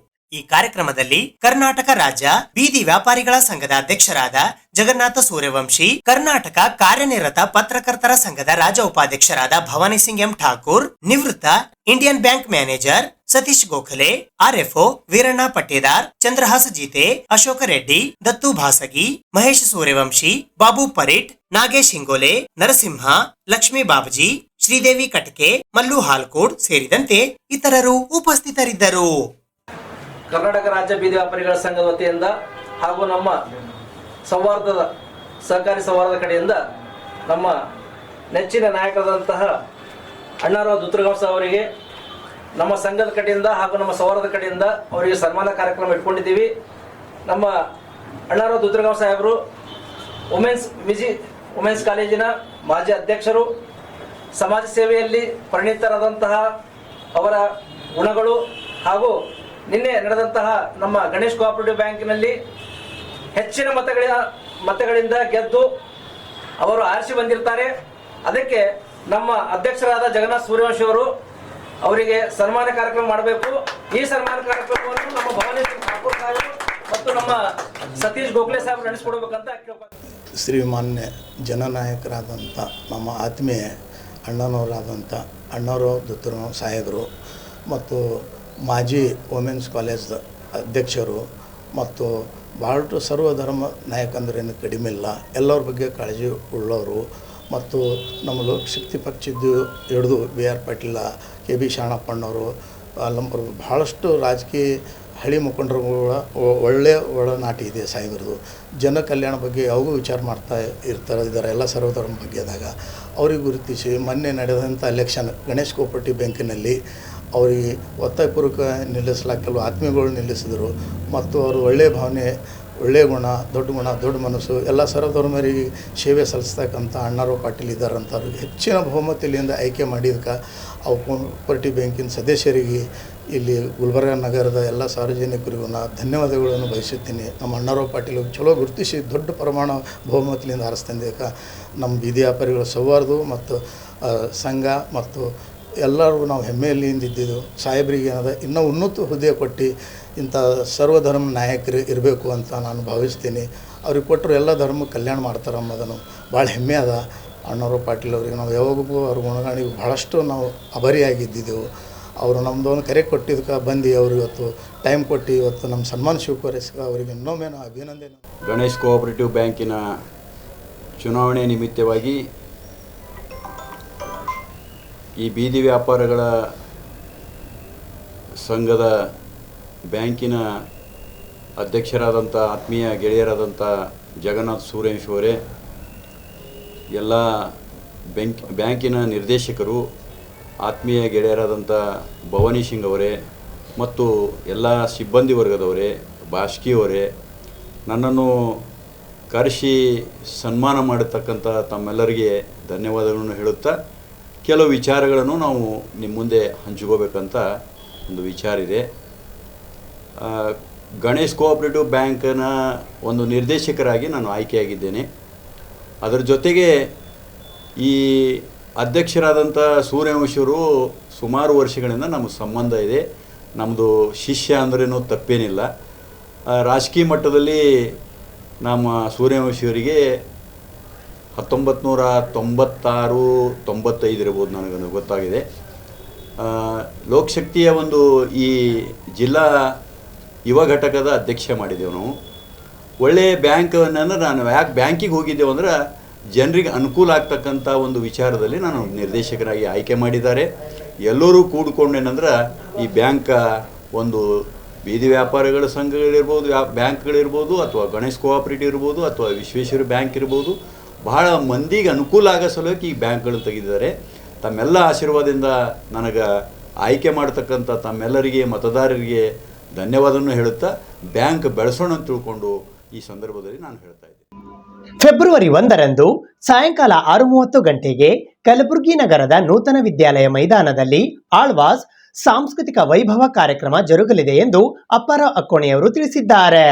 ಈ ಕಾರ್ಯಕ್ರಮದಲ್ಲಿ ಕರ್ನಾಟಕ ರಾಜ್ಯ ಬೀದಿ ವ್ಯಾಪಾರಿಗಳ ಸಂಘದ ಅಧ್ಯಕ್ಷರಾದ ಜಗನ್ನಾಥ ಸೂರ್ಯವಂಶಿ, ಕರ್ನಾಟಕ ಕಾರ್ಯನಿರತ ಪತ್ರಕರ್ತರ ಸಂಘದ ರಾಜ್ಯ ಉಪಾಧ್ಯಕ್ಷರಾದ ಭವಾನಿ ಸಿಂಗ್ ಎಂ ಠಾಕೂರ್, ನಿವೃತ್ತ Indian bank manager Satish Gokhale, RFO Veeranna Pattedar, Chandrahasa Jeete, Ashoka Reddy, Dattu Bhasagi, Mahesh Suryavanshi, Babu Pareet, Nagesh ಹಿಂಗೋಲೆ, Narasimha, Lakshmi ಬಾಬಜಿ, Sridevi ಕಟಕೆ, Mallu ಹಾಲ್ಕೋಡ್ ಸೇರಿದಂತೆ ಇತರರು ಉಪಸ್ಥಿತರಿದ್ದರು. ಕರ್ನಾಟಕ ರಾಜ್ಯ ಬೀದಿ ವ್ಯಾಪಾರಿಗಳ ಸಂಘದ ವತಿಯಿಂದ ಹಾಗೂ ನಮ್ಮ ಸೌಹಾರ್ದದ ಸಹಕಾರಿ ಸೌಹಾರ್ದ ಕಡೆಯಿಂದ ನಮ್ಮ ನೆಚ್ಚಿನ ನಾಯಕರಾದಂತಹ ಅಣ್ಣಾರಾವ್ ಧುತ್ತರಗಾಂವ್ ಅವರಿಗೆ ನಮ್ಮ ಸಂಘದ ಕಡೆಯಿಂದ ಹಾಗೂ ನಮ್ಮ ಸೌಹಾರ್ದ ಕಡೆಯಿಂದ ಅವರಿಗೆ ಸನ್ಮಾನ ಕಾರ್ಯಕ್ರಮ ಇಟ್ಕೊಂಡಿದ್ದೀವಿ. ನಮ್ಮ ಅಣ್ಣಾರಾವ್ ಧುತ್ತರಗಾಂವ್ ಸಾಹೇಬರು ವುಮೆನ್ಸ್ ಕಾಲೇಜಿನ ಮಾಜಿ ಅಧ್ಯಕ್ಷರು, ಸಮಾಜ ಸೇವೆಯಲ್ಲಿ ಪರಿಣಿತರಾದಂತಹ ಅವರ ಗುಣಗಳು ಹಾಗೂ ನಿನ್ನೆ ನಡೆದಂತಹ ನಮ್ಮ ಗಣೇಶ್ ಕೋಆಪರೇಟಿವ್ ಬ್ಯಾಂಕಿನಲ್ಲಿ ಹೆಚ್ಚಿನ ಮತಗಳಿಂದ ಗೆದ್ದು ಅವರು ಆರಿಸಿ ಬಂದಿರ್ತಾರೆ. ಅದಕ್ಕೆ ನಮ್ಮ ಅಧ್ಯಕ್ಷರಾದ ಜಗನ್ನಾಥ ಸೂರ್ಯವಂಶಿ ಅವರು ಅವರಿಗೆ ಸನ್ಮಾನ ಕಾರ್ಯಕ್ರಮ ಮಾಡಬೇಕು. ಈ ಸನ್ಮಾನ ಕಾರ್ಯಕ್ರಮವನ್ನು ನಮ್ಮ ಭವಾನಿ ಸಿಂಗ್ ಠಾಕೂರ್ ಸಾಹೇಬರು ಮತ್ತು ನಮ್ಮ ಸತೀಶ್ ಗೋಖಲೆ ಸಾಹೇಬರು ನಡೆಸಿಕೊಡ್ಬೇಕಂತ ಕೇಳ್ಕೊಳ್ತೀನಿ. ಶ್ರೀಮಾನ್ಯ ಜನನಾಯಕರಾದಂಥ ನಮ್ಮ ಆತ್ಮೀಯ ಅಣ್ಣನವರಾದಂಥ ಅಣ್ಣಾರಾವ್ ಧುತ್ತರಗಾಂವ್ ಸಾಹೇಬರು ಮತ್ತು ಮಾಜಿ ವುಮೆನ್ಸ್ ಕಾಲೇಜ್ ಅಧ್ಯಕ್ಷರು ಮತ್ತು ಭಾಳಷ್ಟು ಸರ್ವಧರ್ಮ ನಾಯಕಂದ್ರೇನು ಕಡಿಮೆ ಇಲ್ಲ, ಎಲ್ಲರ ಬಗ್ಗೆ ಕಾಳಜಿ ಉಳ್ಳವರು ಮತ್ತು ನಮ್ಮ ಲೋಕಶಕ್ತಿ ಪಕ್ಷದ್ದು ಹಿಡಿದು B R Patil, K B ಶಾಣಪ್ಪಣ್ಣವರು, ಭಾಳಷ್ಟು ರಾಜಕೀಯ ಹಳಿ ಮುಖಂಡರುಗಳ ಒಳ್ಳೆಯ ಒಳನಾಟಿ ಇದೆ ಸಾಹೇಬರದು. ಜನ ಕಲ್ಯಾಣ ಬಗ್ಗೆ ಯಾವಾಗೂ ವಿಚಾರ ಮಾಡ್ತಾ ಇದ್ದಾರೆ ಎಲ್ಲ ಸರ್ವಧರ್ಮ ಬಗ್ಗೆದಾಗ ಅವ್ರಿಗೆ ಗುರುತಿಸಿ ಮೊನ್ನೆ ನಡೆದಂಥ ಎಲೆಕ್ಷನ್ ಗಣೇಶ್ ಕೋಆಪರೇಟಿವ್ ಬ್ಯಾಂಕಿನಲ್ಲಿ ಅವರಿಗೆ ಒತ್ತಾಯಪೂರ್ವಕ ನಿಲ್ಲಿಸಲಾಕಲು ಆತ್ಮೀಯಗಳು ನಿಲ್ಲಿಸಿದರು ಮತ್ತು ಅವರು ಒಳ್ಳೆಯ ಭಾವನೆ, ಒಳ್ಳೆಯ ಗುಣ, ದೊಡ್ಡ ಮನಸ್ಸು, ಎಲ್ಲ ಸರ್ವಧರ್ಮರಿಗೆ ಸೇವೆ ಸಲ್ಲಿಸ್ತಕ್ಕಂಥ ಅಣ್ಣಾರಾವ್ ಪಾಟೀಲ್ ಇದ್ದಾರಂಥವ್ರಿಗೆ ಹೆಚ್ಚಿನ ಬಹುಮತದಿಂದ ಆಯ್ಕೆ ಮಾಡಿದಕ್ಕೆ ಅವು ಕೋಆಪರೇಟಿವ್ ಬ್ಯಾಂಕಿನ ಸದಸ್ಯರಿಗೆ ಇಲ್ಲಿ ಗುಲ್ಬರ್ಗ ನಗರದ ಎಲ್ಲ ಸಾರ್ವಜನಿಕರಿಗೂ ನಾನು ಧನ್ಯವಾದಗಳನ್ನು ಬಯಸುತ್ತೀನಿ. ನಮ್ಮ ಅಣ್ಣಾರಾವ್ ಪಾಟೀಲ್ ಚಲೋ ಗುರುತಿಸಿ ದೊಡ್ಡ ಪ್ರಮಾಣ ಬಹುಮತದಿಂದ ಆರಿಸ್ತಂದಕ್ಕೆ ನಮ್ಮ ಬೀದಿ ವ್ಯಾಪಾರಿಗಳ ಸೌಹಾರ್ದ ಮತ್ತು ಸಂಘ ಮತ್ತು ಎಲ್ಲರೂ ನಾವು ಹೆಮ್ಮೆಯಲ್ಲಿ ಇದ್ದಿದ್ದು ಸಾಹೇಬರಿಗೆ ಏನದ ಇನ್ನೂ ಉನ್ನತ ಹುದ್ದೆ ಕೊಟ್ಟು ಇಂಥ ಸರ್ವಧರ್ಮ ನಾಯಕರು ಇರಬೇಕು ಅಂತ ನಾನು ಭಾವಿಸ್ತೀನಿ. ಅವ್ರಿಗೆ ಕೊಟ್ಟರು ಎಲ್ಲ ಧರ್ಮ ಕಲ್ಯಾಣ ಮಾಡ್ತಾರೆ ಅನ್ನೋದನ್ನು ಭಾಳ ಹೆಮ್ಮೆ ಅದ. ಅಣ್ಣಾರಾವ್ ಪಾಟೀಲ್ ಅವರಿಗೆ ನಾವು ಯಾವಾಗೂ ಅವ್ರ ಗುಣಗಾಣಿಗೆ ಭಾಳಷ್ಟು ನಾವು ಆಭಾರಿಯಾಗಿದ್ದೆವು. ಅವರು ನಮ್ಮದೊಂದು ಕರೆ ಕೊಟ್ಟಿದ್ದಕ್ಕೆ ಬಂದು ಅವ್ರು ಇವತ್ತು ಟೈಮ್ ಕೊಟ್ಟು ಇವತ್ತು ನಮ್ಮ ಸನ್ಮಾನ ಸ್ವೀಕರಿಸಿದ ಅವರಿಗೆ ಇನ್ನೊಮ್ಮೆ ನಾವು ಅಭಿನಂದನೆ. ಗಣೇಶ್ ಕೋಆಪರೇಟಿವ್ ಬ್ಯಾಂಕಿನ ಚುನಾವಣೆ ನಿಮಿತ್ತವಾಗಿ ಈ ಬೀದಿ ವ್ಯಾಪಾರಗಳ ಸಂಘದ ಬ್ಯಾಂಕಿನ ಅಧ್ಯಕ್ಷರಾದಂಥ ಆತ್ಮೀಯ ಗೆಳೆಯರಾದಂಥ ಜಗನ್ನಾಥ್ ಸೂರ್ಯವಂಶಿ ಅವರೇ, ಎಲ್ಲ ಬ್ಯಾಂಕಿನ ನಿರ್ದೇಶಕರು, ಆತ್ಮೀಯ ಗೆಳೆಯರಾದಂಥ ಭವಾನಿ ಸಿಂಗ್ ಅವರೇ ಮತ್ತು ಎಲ್ಲ ಸಿಬ್ಬಂದಿ ವರ್ಗದವರೇ, ಬಾಷ್ಕಿಯವರೇ, ನನ್ನನ್ನು ಕರೆಸಿ ಸನ್ಮಾನ ಮಾಡತಕ್ಕಂಥ ತಮ್ಮೆಲ್ಲರಿಗೆ ಧನ್ಯವಾದಗಳನ್ನು ಹೇಳುತ್ತಾ ಕೆಲವು ವಿಚಾರಗಳನ್ನು ನಾವು ನಿಮ್ಮ ಮುಂದೆ ಹಂಚ್ಕೋಬೇಕಂತ ಒಂದು ವಿಚಾರ ಇದೆ. ಗಣೇಶ್ ಕೋಆಪರೇಟಿವ್ ಬ್ಯಾಂಕಿನ ಒಂದು ನಿರ್ದೇಶಕರಾಗಿ ನಾನು ಆಯ್ಕೆಯಾಗಿದ್ದೇನೆ. ಅದರ ಜೊತೆಗೆ ಈ ಅಧ್ಯಕ್ಷರಾದಂಥ ಸೂರ್ಯವಂಶಿಯವರು ಸುಮಾರು ವರ್ಷಗಳಿಂದ ನಮ್ಮ ಸಂಬಂಧ ಇದೆ. ನಮ್ಮದು ಶಿಷ್ಯ ಅಂದ್ರೇನೂ ತಪ್ಪೇನಿಲ್ಲ. ರಾಜಕೀಯ ಮಟ್ಟದಲ್ಲಿ ನಮ್ಮ ಸೂರ್ಯವಂಶಿಯವರಿಗೆ 1996-95 ಇರ್ಬೋದು, ನನಗೆ ಗೊತ್ತಾಗಿದೆ. ಲೋಕಶಕ್ತಿಯ ಒಂದು ಈ ಜಿಲ್ಲಾ ಯುವ ಘಟಕದ ಅಧ್ಯಕ್ಷ ಮಾಡಿದ್ದೆವು ನಾವು. ಒಳ್ಳೆಯ ಬ್ಯಾಂಕನ್ನು ನಾನು ಯಾಕೆ ಬ್ಯಾಂಕಿಗೆ ಹೋಗಿದ್ದೆವು ಅಂದ್ರೆ ಜನರಿಗೆ ಅನುಕೂಲ ಆಗ್ತಕ್ಕಂಥ ಒಂದು ವಿಚಾರದಲ್ಲಿ ನಾನು ನಿರ್ದೇಶಕರಾಗಿ ಆಯ್ಕೆ ಮಾಡಿದ್ದಾರೆ. ಎಲ್ಲರೂ ಕೂಡಿಕೊಂಡೇನಂದ್ರೆ ಈ ಬ್ಯಾಂಕ ಒಂದು ಬೀದಿ ವ್ಯಾಪಾರಿಗಳ ಸಂಘಗಳಿರ್ಬೋದು, ಬ್ಯಾಂಕ್ಗಳಿರ್ಬೋದು, ಅಥವಾ ಗಣೇಶ್ ಕೋಆಪರೇಟಿವ್ ಇರ್ಬೋದು, ಅಥವಾ ವಿಶ್ವೇಶ್ವರ ಬ್ಯಾಂಕ್ ಇರ್ಬೋದು, ಬಹಳ ಮಂದಿಗೆ ಅನುಕೂಲ ಆಗೋ ಸಲುವಾಗಿ ಈ ಬ್ಯಾಂಕ್ಗಳನ್ನು ತೆಗೆದಿದ್ದಾರೆ. ತಮ್ಮೆಲ್ಲ ಆಶೀರ್ವಾದದಿಂದ ನನಗೆ ಆಯ್ಕೆ ಮಾಡ್ತಕ್ಕಂಥ ತಮ್ಮೆಲ್ಲರಿಗೆ, ಮತದಾರರಿಗೆ ಧನ್ಯವಾದವನ್ನು ಹೇಳುತ್ತಾ ಬ್ಯಾಂಕ್ ಬೆಳೆಸೋಣ ಅಂತ ತಿಳ್ಕೊಂಡು ಈ ಸಂದರ್ಭದಲ್ಲಿ ನಾನು ಹೇಳ್ತಾ ಇದ್ದೀನಿ. ಫೆಬ್ರವರಿ 1ರಂದು ಸಾಯಂಕಾಲ 6:30 ಗಂಟೆಗೆ ಕಲಬುರಗಿ ನಗರದ ನೂತನ ವಿದ್ಯಾಲಯ ಮೈದಾನದಲ್ಲಿ ಆಳ್ವಾಸ್ ಸಾಂಸ್ಕೃತಿಕ ವೈಭವ ಕಾರ್ಯಕ್ರಮ ಜರುಗಲಿದೆ ಎಂದು ಅಪ್ಪಾರಾವ್ ಅಕ್ಕೋಣಿಯವರು ತಿಳಿಸಿದ್ದಾರೆ.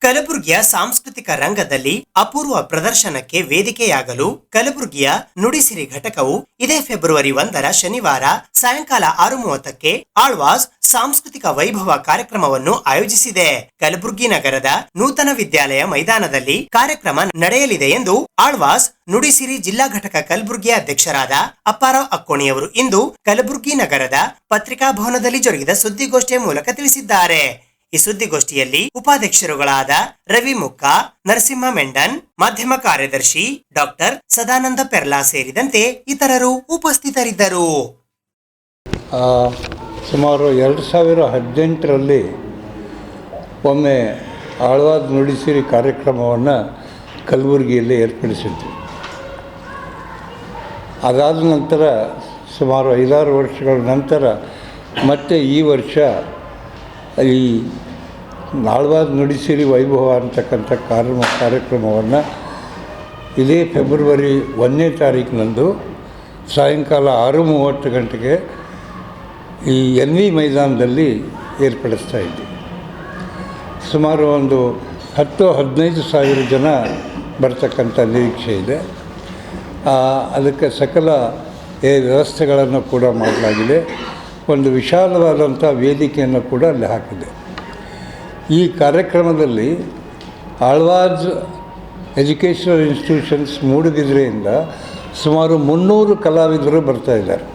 ಕಲಬುರಗಿಯ ಸಾಂಸ್ಕೃತಿಕ ರಂಗದಲ್ಲಿ ಅಪೂರ್ವ ಪ್ರದರ್ಶನಕ್ಕೆ ವೇದಿಕೆಯಾಗಲು ಕಲಬುರಗಿಯ ನುಡಿಸಿರಿ ಘಟಕವು ಇದೇ ಫೆಬ್ರವರಿ 1ರ ಶನಿವಾರ ಸಾಯಂಕಾಲ 6:30ಕ್ಕೆ ಆಳ್ವಾಸ್ ಸಾಂಸ್ಕೃತಿಕ ವೈಭವ ಕಾರ್ಯಕ್ರಮವನ್ನು ಆಯೋಜಿಸಿದೆ. ಕಲಬುರಗಿ ನಗರದ ನೂತನ ವಿದ್ಯಾಲಯ ಮೈದಾನದಲ್ಲಿ ಕಾರ್ಯಕ್ರಮ ನಡೆಯಲಿದೆ ಎಂದು ಆಳ್ವಾಸ್ ನುಡಿಸಿರಿ ಜಿಲ್ಲಾ ಘಟಕ ಕಲಬುರಗಿಯ ಅಧ್ಯಕ್ಷರಾದ ಅಪ್ಪಾರಾವ್ ಅಕ್ಕೋಣಿಯವರು ಇಂದು ಕಲಬುರಗಿ ನಗರದ ಪತ್ರಿಕಾ ಭವನದಲ್ಲಿ ಜರುಗಿದ ಸುದ್ದಿಗೋಷ್ಠಿಯ ಮೂಲಕ ತಿಳಿಸಿದ್ದಾರೆ. ಈ ಸುದ್ದಿಗೋಷ್ಠಿಯಲ್ಲಿ ಉಪಾಧ್ಯಕ್ಷರುಗಳಾದ ರವಿ ಮುಕ್ಕಾ, ನರಸಿಂಹ ಮೆಂಡನ್, ಮಾಧ್ಯಮ ಕಾರ್ಯದರ್ಶಿ ಡಾಕ್ಟರ್ ಸದಾನಂದ ಪೆರ್ಲಾ ಸೇರಿದಂತೆ ಇತರರು ಉಪಸ್ಥಿತರಿದ್ದರು. ಸುಮಾರು 2018ರಲ್ಲಿ ಒಮ್ಮೆ ಆಳ್ವಾಸ್ ನುಡಿಸಿರಿ ಕಾರ್ಯಕ್ರಮವನ್ನು ಕಲಬುರಗಿಯಲ್ಲಿ ಏರ್ಪಡಿಸಿದ್ವಿ. ಅದಾದ ನಂತರ ಸುಮಾರು 5-6 ವರ್ಷಗಳ ನಂತರ ಮತ್ತೆ ಈ ವರ್ಷ ಈ ಆಳ್ವಾಸ್ ನುಡಿಸಿರಿ ವೈಭವ ಅಂತಕ್ಕಂಥ ಕಾರ್ಯಕ್ರಮವನ್ನು ಇದೇ ಫೆಬ್ರವರಿ 1ನೇ ತಾರೀಕಿನಂದು ಸಾಯಂಕಾಲ 6:30 ಗಂಟೆಗೆ ಈ NV ಮೈದಾನದಲ್ಲಿ ಏರ್ಪಡಿಸ್ತಾ ಇದ್ದೀವಿ. ಸುಮಾರು ಒಂದು 10-15 ಸಾವಿರ ಜನ ಬರ್ತಕ್ಕಂಥ ನಿರೀಕ್ಷೆ ಇದೆ. ಅದಕ್ಕೆ ಸಕಲ ವ್ಯವಸ್ಥೆಗಳನ್ನು ಕೂಡ ಮಾಡಲಾಗಿದೆ. ಒಂದು ವಿಶಾಲವಾದಂಥ ವೇದಿಕೆಯನ್ನು ಕೂಡ ಅಲ್ಲಿ ಹಾಕಿದೆ. ಈ ಕಾರ್ಯಕ್ರಮದಲ್ಲಿ ಆಳ್ವಾಸ್ ಎಜುಕೇಷನಲ್ ಇನ್ಸ್ಟಿಟ್ಯೂಷನ್ಸ್ ಮೂಡುಬಿದಿರೆಯಿಂದ ಸುಮಾರು 300 ಕಲಾವಿದರು ಬರ್ತಾಯಿದ್ದಾರೆ.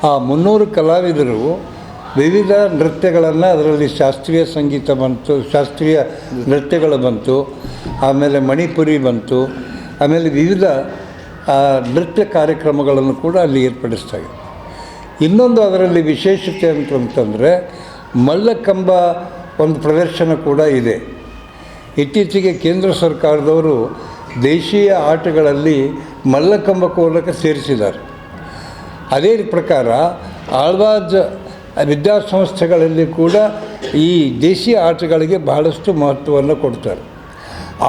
ಆ 300 ಕಲಾವಿದರು ವಿವಿಧ ನೃತ್ಯಗಳನ್ನು, ಅದರಲ್ಲಿ ಶಾಸ್ತ್ರೀಯ ಸಂಗೀತ ಬಂತು, ಶಾಸ್ತ್ರೀಯ ನೃತ್ಯಗಳು ಬಂತು, ಆಮೇಲೆ ಮಣಿಪುರಿ ಬಂತು, ಆಮೇಲೆ ವಿವಿಧ ನೃತ್ಯ ಕಾರ್ಯಕ್ರಮಗಳನ್ನು ಕೂಡ ಅಲ್ಲಿ ಏರ್ಪಡಿಸ್ತಾರೆ. ಇನ್ನೊಂದು ಅದರಲ್ಲಿ ವಿಶೇಷತೆ ಅಂತಂದರೆ ಮಲ್ಲಕಂಬ ಒಂದು ಪ್ರದರ್ಶನ ಕೂಡ ಇದೆ. ಇತ್ತೀಚೆಗೆ ಕೇಂದ್ರ ಸರ್ಕಾರದವರು ದೇಶೀಯ ಆಟಗಳಲ್ಲಿ ಮಲ್ಲಕಂಬ ಮೂಲಕ ಸೇರಿಸಿದ್ದಾರೆ. ಅದೇ ಪ್ರಕಾರ ಆಳ್ವಾಸ್ ವಿದ್ಯಾಸಂಸ್ಥೆಗಳಲ್ಲಿ ಕೂಡ ಈ ದೇಶೀಯ ಆಟಗಳಿಗೆ ಬಹಳಷ್ಟು ಮಹತ್ವವನ್ನು ಕೊಡ್ತಾರೆ.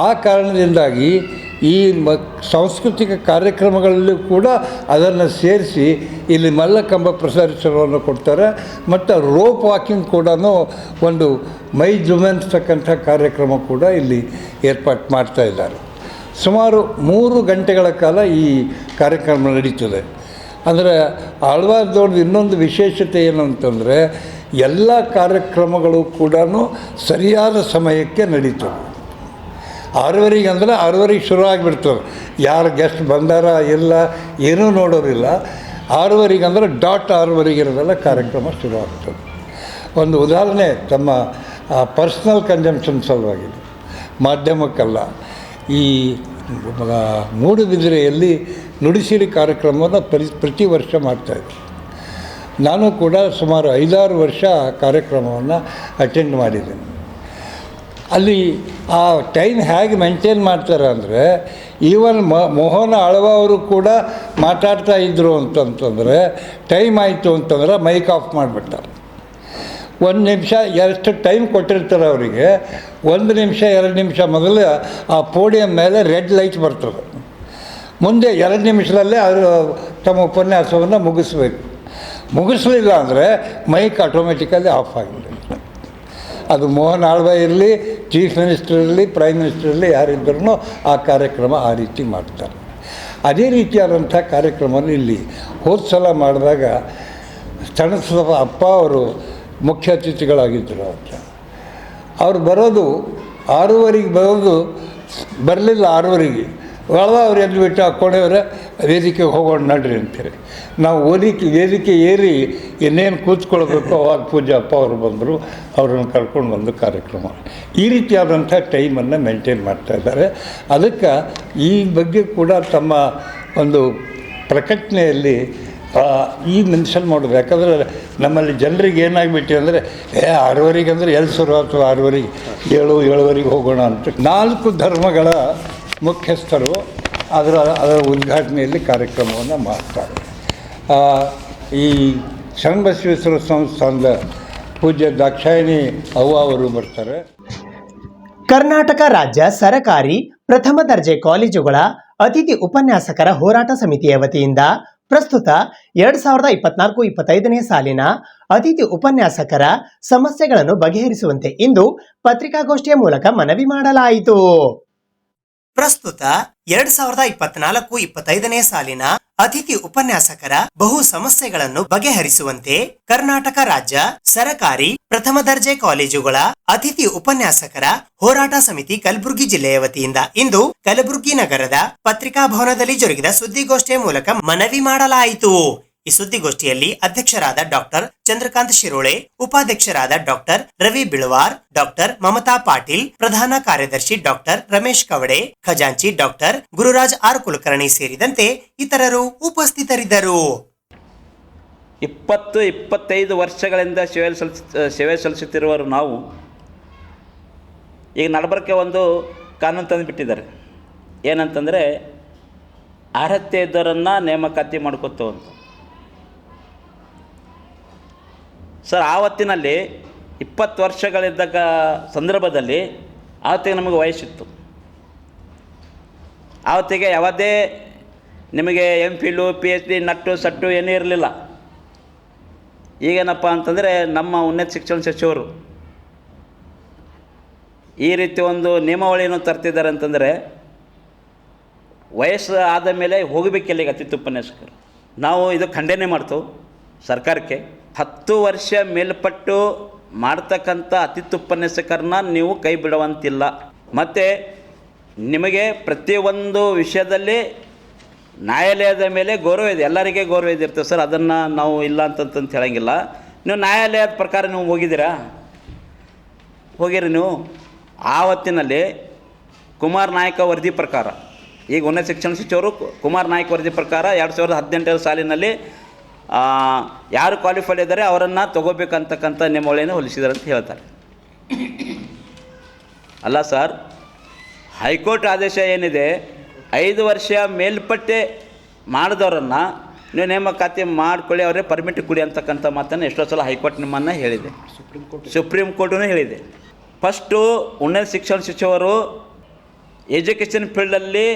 ಆ ಕಾರಣದಿಂದಾಗಿ ಈ ಸಾಂಸ್ಕೃತಿಕ ಕಾರ್ಯಕ್ರಮಗಳಲ್ಲೂ ಕೂಡ ಅದನ್ನು ಸೇರಿಸಿ ಇಲ್ಲಿ ಮಲ್ಲಕಂಬ ಪ್ರದರ್ಶನವನ್ನು ಕೊಡ್ತಾರೆ. ಮತ್ತು ರೋಪ್ ವಾಕಿಂಗ್ ಕೂಡ ಒಂದು ಮೈ ಜುಮೆನ್ಸ್ತಕ್ಕಂಥ ಕಾರ್ಯಕ್ರಮ ಕೂಡ ಇಲ್ಲಿ ಏರ್ಪಾಟ್ ಮಾಡ್ತಾ ಇದ್ದಾರೆ. ಸುಮಾರು 3 ಗಂಟೆಗಳ ಕಾಲ ಈ ಕಾರ್ಯಕ್ರಮ ನಡೀತದೆ. ಅಂದರೆ ಆಳ್ವಾಸ್ದವ್ರದ್ದು ಇನ್ನೊಂದು ವಿಶೇಷತೆ ಏನು ಅಂತಂದರೆ ಎಲ್ಲ ಕಾರ್ಯಕ್ರಮಗಳು ಕೂಡ ಸರಿಯಾದ ಸಮಯಕ್ಕೆ ನಡೀತವೆ. 6:30 ಅಂದರೆ 6:30 ಶುರು ಆಗಿಬಿಡ್ತದೆ. ಯಾರು ಗೆಸ್ಟ್ ಬಂದಾರ ಇಲ್ಲ ಏನೂ ನೋಡೋರಿಲ್ಲ. 6:30 ಅಂದರೆ ಡಾಟ್ 6:30 ಇರೋದೆಲ್ಲ ಕಾರ್ಯಕ್ರಮ ಶುರು ಆಗ್ತದೆ. ಒಂದು ಉದಾಹರಣೆ ತಮ್ಮ ಪರ್ಸ್ನಲ್ ಕನ್ಸಂಪ್ಷನ್ ಸಲುವಾಗಿ, ಮಾಧ್ಯಮಕ್ಕಲ್ಲ, ಈ ಮೂಡುಬಿದಿರೆಯಲ್ಲಿ ನುಡಿಸಿರಿ ಕಾರ್ಯಕ್ರಮವನ್ನು ಪ್ರತಿ ವರ್ಷ ಮಾಡ್ತಾಯಿದ್ದೆ. ನಾನು ಕೂಡ ಸುಮಾರು 5-6 ವರ್ಷ ಕಾರ್ಯಕ್ರಮವನ್ನು ಅಟೆಂಡ್ ಮಾಡಿದ್ದೇನೆ. ಅಲ್ಲಿ ಆ ಟೈಮ್ ಹೇಗೆ ಮೇಂಟೈನ್ ಮಾಡ್ತಾರೆ ಅಂದರೆ, ಈವನ್ ಮೋಹನ ಆಳ್ವ ಅವರು ಕೂಡ ಮಾತಾಡ್ತಾ ಇದ್ದರು ಅಂತಂತಂದರೆ ಟೈಮ್ ಆಯಿತು ಅಂತಂದ್ರೆ ಮೈಕ್ ಆಫ್ ಮಾಡಿಬಿಡ್ತಾರೆ. 1 ನಿಮಿಷ ಎಷ್ಟು ಟೈಮ್ ಕೊಟ್ಟಿರ್ತಾರೆ ಅವರಿಗೆ, 1 ನಿಮಿಷ 2 ನಿಮಿಷ ಮೊದಲು ಆ ಪೋಡಿಯಂ ಮೇಲೆ ರೆಡ್ ಲೈಟ್ ಬರ್ತದೆ. ಮುಂದೆ 2 ನಿಮಿಷದಲ್ಲೇ ಅವರು ತಮ್ಮ ಉಪನ್ಯಾಸವನ್ನು ಮುಗಿಸಲಿಲ್ಲ ಅಂದರೆ ಮೈಕ್ ಆಟೋಮೆಟಿಕಲಿ ಆಫ್ ಆಗಿಬಿಡುತ್ತೆ. ಅದು ಮೋಹನ್ ಆಳ್ವ ಇರಲಿ, ಚೀಫ್ ಮಿನಿಸ್ಟರ್ ಇರಲಿ, ಪ್ರೈಮ್ ಮಿನಿಸ್ಟರ್ ಇರಲಿ, ಯಾರಿದ್ರೂ ಆ ಕಾರ್ಯಕ್ರಮ ಆ ರೀತಿ ಮಾಡ್ತಾರೆ. ಅದೇ ರೀತಿಯಾದಂಥ ಕಾರ್ಯಕ್ರಮ ಇಲ್ಲಿ ಹೋದ ಸಲ ಮಾಡಿದಾಗ ಸಣ್ಣ ಅಪ್ಪ ಅವರು ಮುಖ್ಯ ಅತಿಥಿಗಳಾಗಿದ್ದರು. ಅವ್ರು ಬರೋದು 6:30 ಬರಲಿಲ್ಲ. 6:30 ಒಳವ ಅವ್ರು ಎದ್ದು ಬಿಟ್ಟು ಹಾಕ್ಕೊಂಡವ್ರೆ, ವೇದಿಕೆಗೆ ಹೋಗೋಣ ನಡ್ರಿ ಅಂತೇಳಿ. ನಾವು ವೇದಿಕೆ ಏರಿ ಇನ್ನೇನು ಕೂತ್ಕೊಳ್ಬೇಕು, ಅವಾಗ ಪೂಜಾ ಅಪ್ಪ ಅವರು ಬಂದರು, ಅವ್ರನ್ನ ಕರ್ಕೊಂಡು ಬಂದು ಕಾರ್ಯಕ್ರಮ ಈ ರೀತಿಯಾದಂಥ ಟೈಮನ್ನು ಮೇಂಟೈನ್ ಮಾಡ್ತಾಯಿದ್ದಾರೆ. ಅದಕ್ಕೆ ಈ ಬಗ್ಗೆ ಕೂಡ ತಮ್ಮ ಒಂದು ಪ್ರಕಟಣೆಯಲ್ಲಿ ಈ ಮೆನ್ಷನ್ ಮಾಡೋದು. ಯಾಕಂದರೆ ನಮ್ಮಲ್ಲಿ ಜನರಿಗೆ ಏನಾಗಿಬಿಟ್ಟು ಅಂದರೆ 6:30 ಅಂದರೆ ಎಲ್ಲಿ ಶುರು ಆಗ್ತದೆ, 6:30 7:30 ಹೋಗೋಣ ಅಂತ. 4 ಧರ್ಮಗಳ ಮುಖ್ಯಸ್ಥರು ಅದರ ಉದ್ಘಾಟನೆಯಲ್ಲಿ ಕಾರ್ಯಕ್ರಮವನ್ನು ಮಾಡ್ತಾರೆ. ಈ ಶರಣಬಸವೇಶ್ವರ ಸಂಸ್ಥಾನದ ಪೂಜ್ಯ ದಾಕ್ಷಾಯಿಣಿ ಅವ್ವ ಅವರು ಬರ್ತಾರೆ. ಕರ್ನಾಟಕ ರಾಜ್ಯ ಸರಕಾರಿ ಪ್ರಥಮ ದರ್ಜೆ ಕಾಲೇಜುಗಳ ಅತಿಥಿ ಉಪನ್ಯಾಸಕರ ಹೋರಾಟ ಸಮಿತಿಯ ವತಿಯಿಂದ ಪ್ರಸ್ತುತ 2024-25ನೇ ಸಾಲಿನ ಅತಿಥಿ ಉಪನ್ಯಾಸಕರ ಸಮಸ್ಯೆಗಳನ್ನು ಬಗೆಹರಿಸುವಂತೆ ಇಂದು ಪತ್ರಿಕಾಗೋಷ್ಠಿಯ ಮೂಲಕ ಮನವಿ ಮಾಡಲಾಯಿತು. ಪ್ರಸ್ತುತ 2024-25ನೇ ಸಾಲಿನ ಅತಿಥಿ ಉಪನ್ಯಾಸಕರ ಬಹು ಸಮಸ್ಯೆಗಳನ್ನು ಬಗೆಹರಿಸುವಂತೆ ಕರ್ನಾಟಕ ರಾಜ್ಯ ಸರಕಾರಿ ಪ್ರಥಮ ದರ್ಜೆ ಕಾಲೇಜುಗಳ ಅತಿಥಿ ಉಪನ್ಯಾಸಕರ ಹೋರಾಟ ಸಮಿತಿ ಕಲಬುರಗಿ ಜಿಲ್ಲೆಯ ವತಿಯಿಂದ ಇಂದು ಕಲಬುರಗಿ ನಗರದ ಪತ್ರಿಕಾ ಭವನದಲ್ಲಿ ಜರುಗಿದ ಸುದ್ದಿಗೋಷ್ಠಿಯ ಮೂಲಕ ಮನವಿ ಮಾಡಲಾಯಿತು. ಈ ಸುದ್ದಿಗೋಷ್ಠಿಯಲ್ಲಿ ಅಧ್ಯಕ್ಷರಾದ ಡಾಕ್ಟರ್ ಚಂದ್ರಕಾಂತ್ ಶಿರೋಳೆ, ಉಪಾಧ್ಯಕ್ಷರಾದ ಡಾಕ್ಟರ್ ರವಿ ಬಿಳವಾರ್, ಡಾಕ್ಟರ್ ಮಮತಾ ಪಾಟೀಲ್, ಪ್ರಧಾನ ಕಾರ್ಯದರ್ಶಿ ಡಾಕ್ಟರ್ ರಮೇಶ್ ಕವಡೆ, ಖಜಾಂಚಿ ಡಾಕ್ಟರ್ ಗುರುರಾಜ್ ಆರ್ ಕುಲಕರ್ಣಿ ಸೇರಿದಂತೆ ಇತರರು ಉಪಸ್ಥಿತರಿದ್ದರು. 20-25 ವರ್ಷಗಳಿಂದ ಸೇವೆ ಸಲ್ಲಿಸುತ್ತಿರುವರು ನಾವು ಈಗ ನಡಬರ್ಕೆ ಒಂದು ಕಾನೂನು ತಂದು ಬಿಟ್ಟಿದ್ದಾರೆ. ಏನಂತಂದರೆ ಅರ್ಹತೆ ಇದ್ದವರನ್ನು ನೇಮಕಾತಿ ಮಾಡ್ಕೊತು ಅಂತ. ಸರ್, ಆವತ್ತಿನಲ್ಲಿ 20 ವರ್ಷಗಳಿದ್ದಾಗ ಸಂದರ್ಭದಲ್ಲಿ ಆವತ್ತಿಗೆ ನಮಗೆ ವಯಸ್ಸಿತ್ತು. ಆವತ್ತಿಗೆ ಯಾವುದೇ ನಿಮಗೆ MPhil PhD ನಟ್ಟು ಸಟ್ಟು ಏನೂ ಇರಲಿಲ್ಲ. ಈಗೇನಪ್ಪ ಅಂತಂದರೆ ನಮ್ಮ ಉನ್ನತ ಶಿಕ್ಷಣ ಸಚಿವರು ಈ ರೀತಿ ಒಂದು ನಿಯಮಾವಳಿಯನ್ನು ತರ್ತಿದ್ದಾರೆ ಅಂತಂದರೆ ವಯಸ್ಸು ಆದ ಮೇಲೆ ಹೋಗಬೇಕಿಲ್ಲ ಈಗ ಅತಿಥಿ ಉಪನ್ಯಾಸಕರು. ನಾವು ಇದು ಖಂಡನೆ ಮಾಡ್ತೇವೆ ಸರ್ಕಾರಕ್ಕೆ. 10 ವರ್ಷ ಮೇಲ್ಪಟ್ಟು ಮಾಡ್ತಕ್ಕಂಥ ಅತಿಥಿ ಉಪನ್ಯಾಸಕರನ್ನ ನೀವು ಕೈ ಬಿಡುವಂತಿಲ್ಲ. ಮತ್ತು ನಿಮಗೆ ಪ್ರತಿಯೊಂದು ವಿಷಯದಲ್ಲಿ ನ್ಯಾಯಾಲಯದ ಮೇಲೆ ಗೌರವ ಇದೆ, ಎಲ್ಲರಿಗೆ ಗೌರವ ಇದಿರ್ತದೆ ಸರ್. ಅದನ್ನು ನಾವು ಇಲ್ಲ ಅಂತಂತ ಹೇಳಂಗಿಲ್ಲ. ನೀವು ನ್ಯಾಯಾಲಯದ ಪ್ರಕಾರ ನೀವು ಹೋಗಿರಿ ನೀವು. ಆವತ್ತಿನಲ್ಲಿ ಕುಮಾರ್ ನಾಯಕ ವರದಿ ಪ್ರಕಾರ, ಈಗ ಉನ್ನತ ಶಿಕ್ಷಣ ಸಚಿವರು ಕುಮಾರ್ ನಾಯಕ್ ವರದಿ ಪ್ರಕಾರ 2018 ಸಾಲಿನಲ್ಲಿ ಯಾರು ಕ್ವಾಲಿಫೈಡ್ ಇದ್ದಾರೆ ಅವರನ್ನು ತಗೋಬೇಕಂತಕ್ಕಂಥ ನಿಯಮಾವಳಿಯನ್ನು ಹೊಲಿಸಿದ್ದಾರೆ ಅಂತ ಹೇಳ್ತಾರೆ. ಅಲ್ಲ ಸರ್, ಹೈಕೋರ್ಟ್ ಆದೇಶ ಏನಿದೆ, 5 ವರ್ಷ ಮೇಲ್ಪಟ್ಟೆ ಮಾಡಿದವರನ್ನು ನೀವು ನೇಮಕಾತಿ ಮಾಡ್ಕೊಳ್ಳಿ, ಅವರೇ ಪರ್ಮಿಟ್ ಕೊಡಿ ಅಂತಕ್ಕಂಥ ಮಾತನ್ನು ಎಷ್ಟೋ ಸಲ ಹೈಕೋರ್ಟ್ ನಿಮ್ಮನ್ನು ಹೇಳಿದೆ, ಸುಪ್ರೀಂ ಕೋರ್ಟೂ ಹೇಳಿದೆ. ಫಸ್ಟು ಉನ್ನತ ಶಿಕ್ಷಣ ಸಚಿವರು ಎಜುಕೇಷನ್ ಫೀಲ್ಡಲ್ಲಿ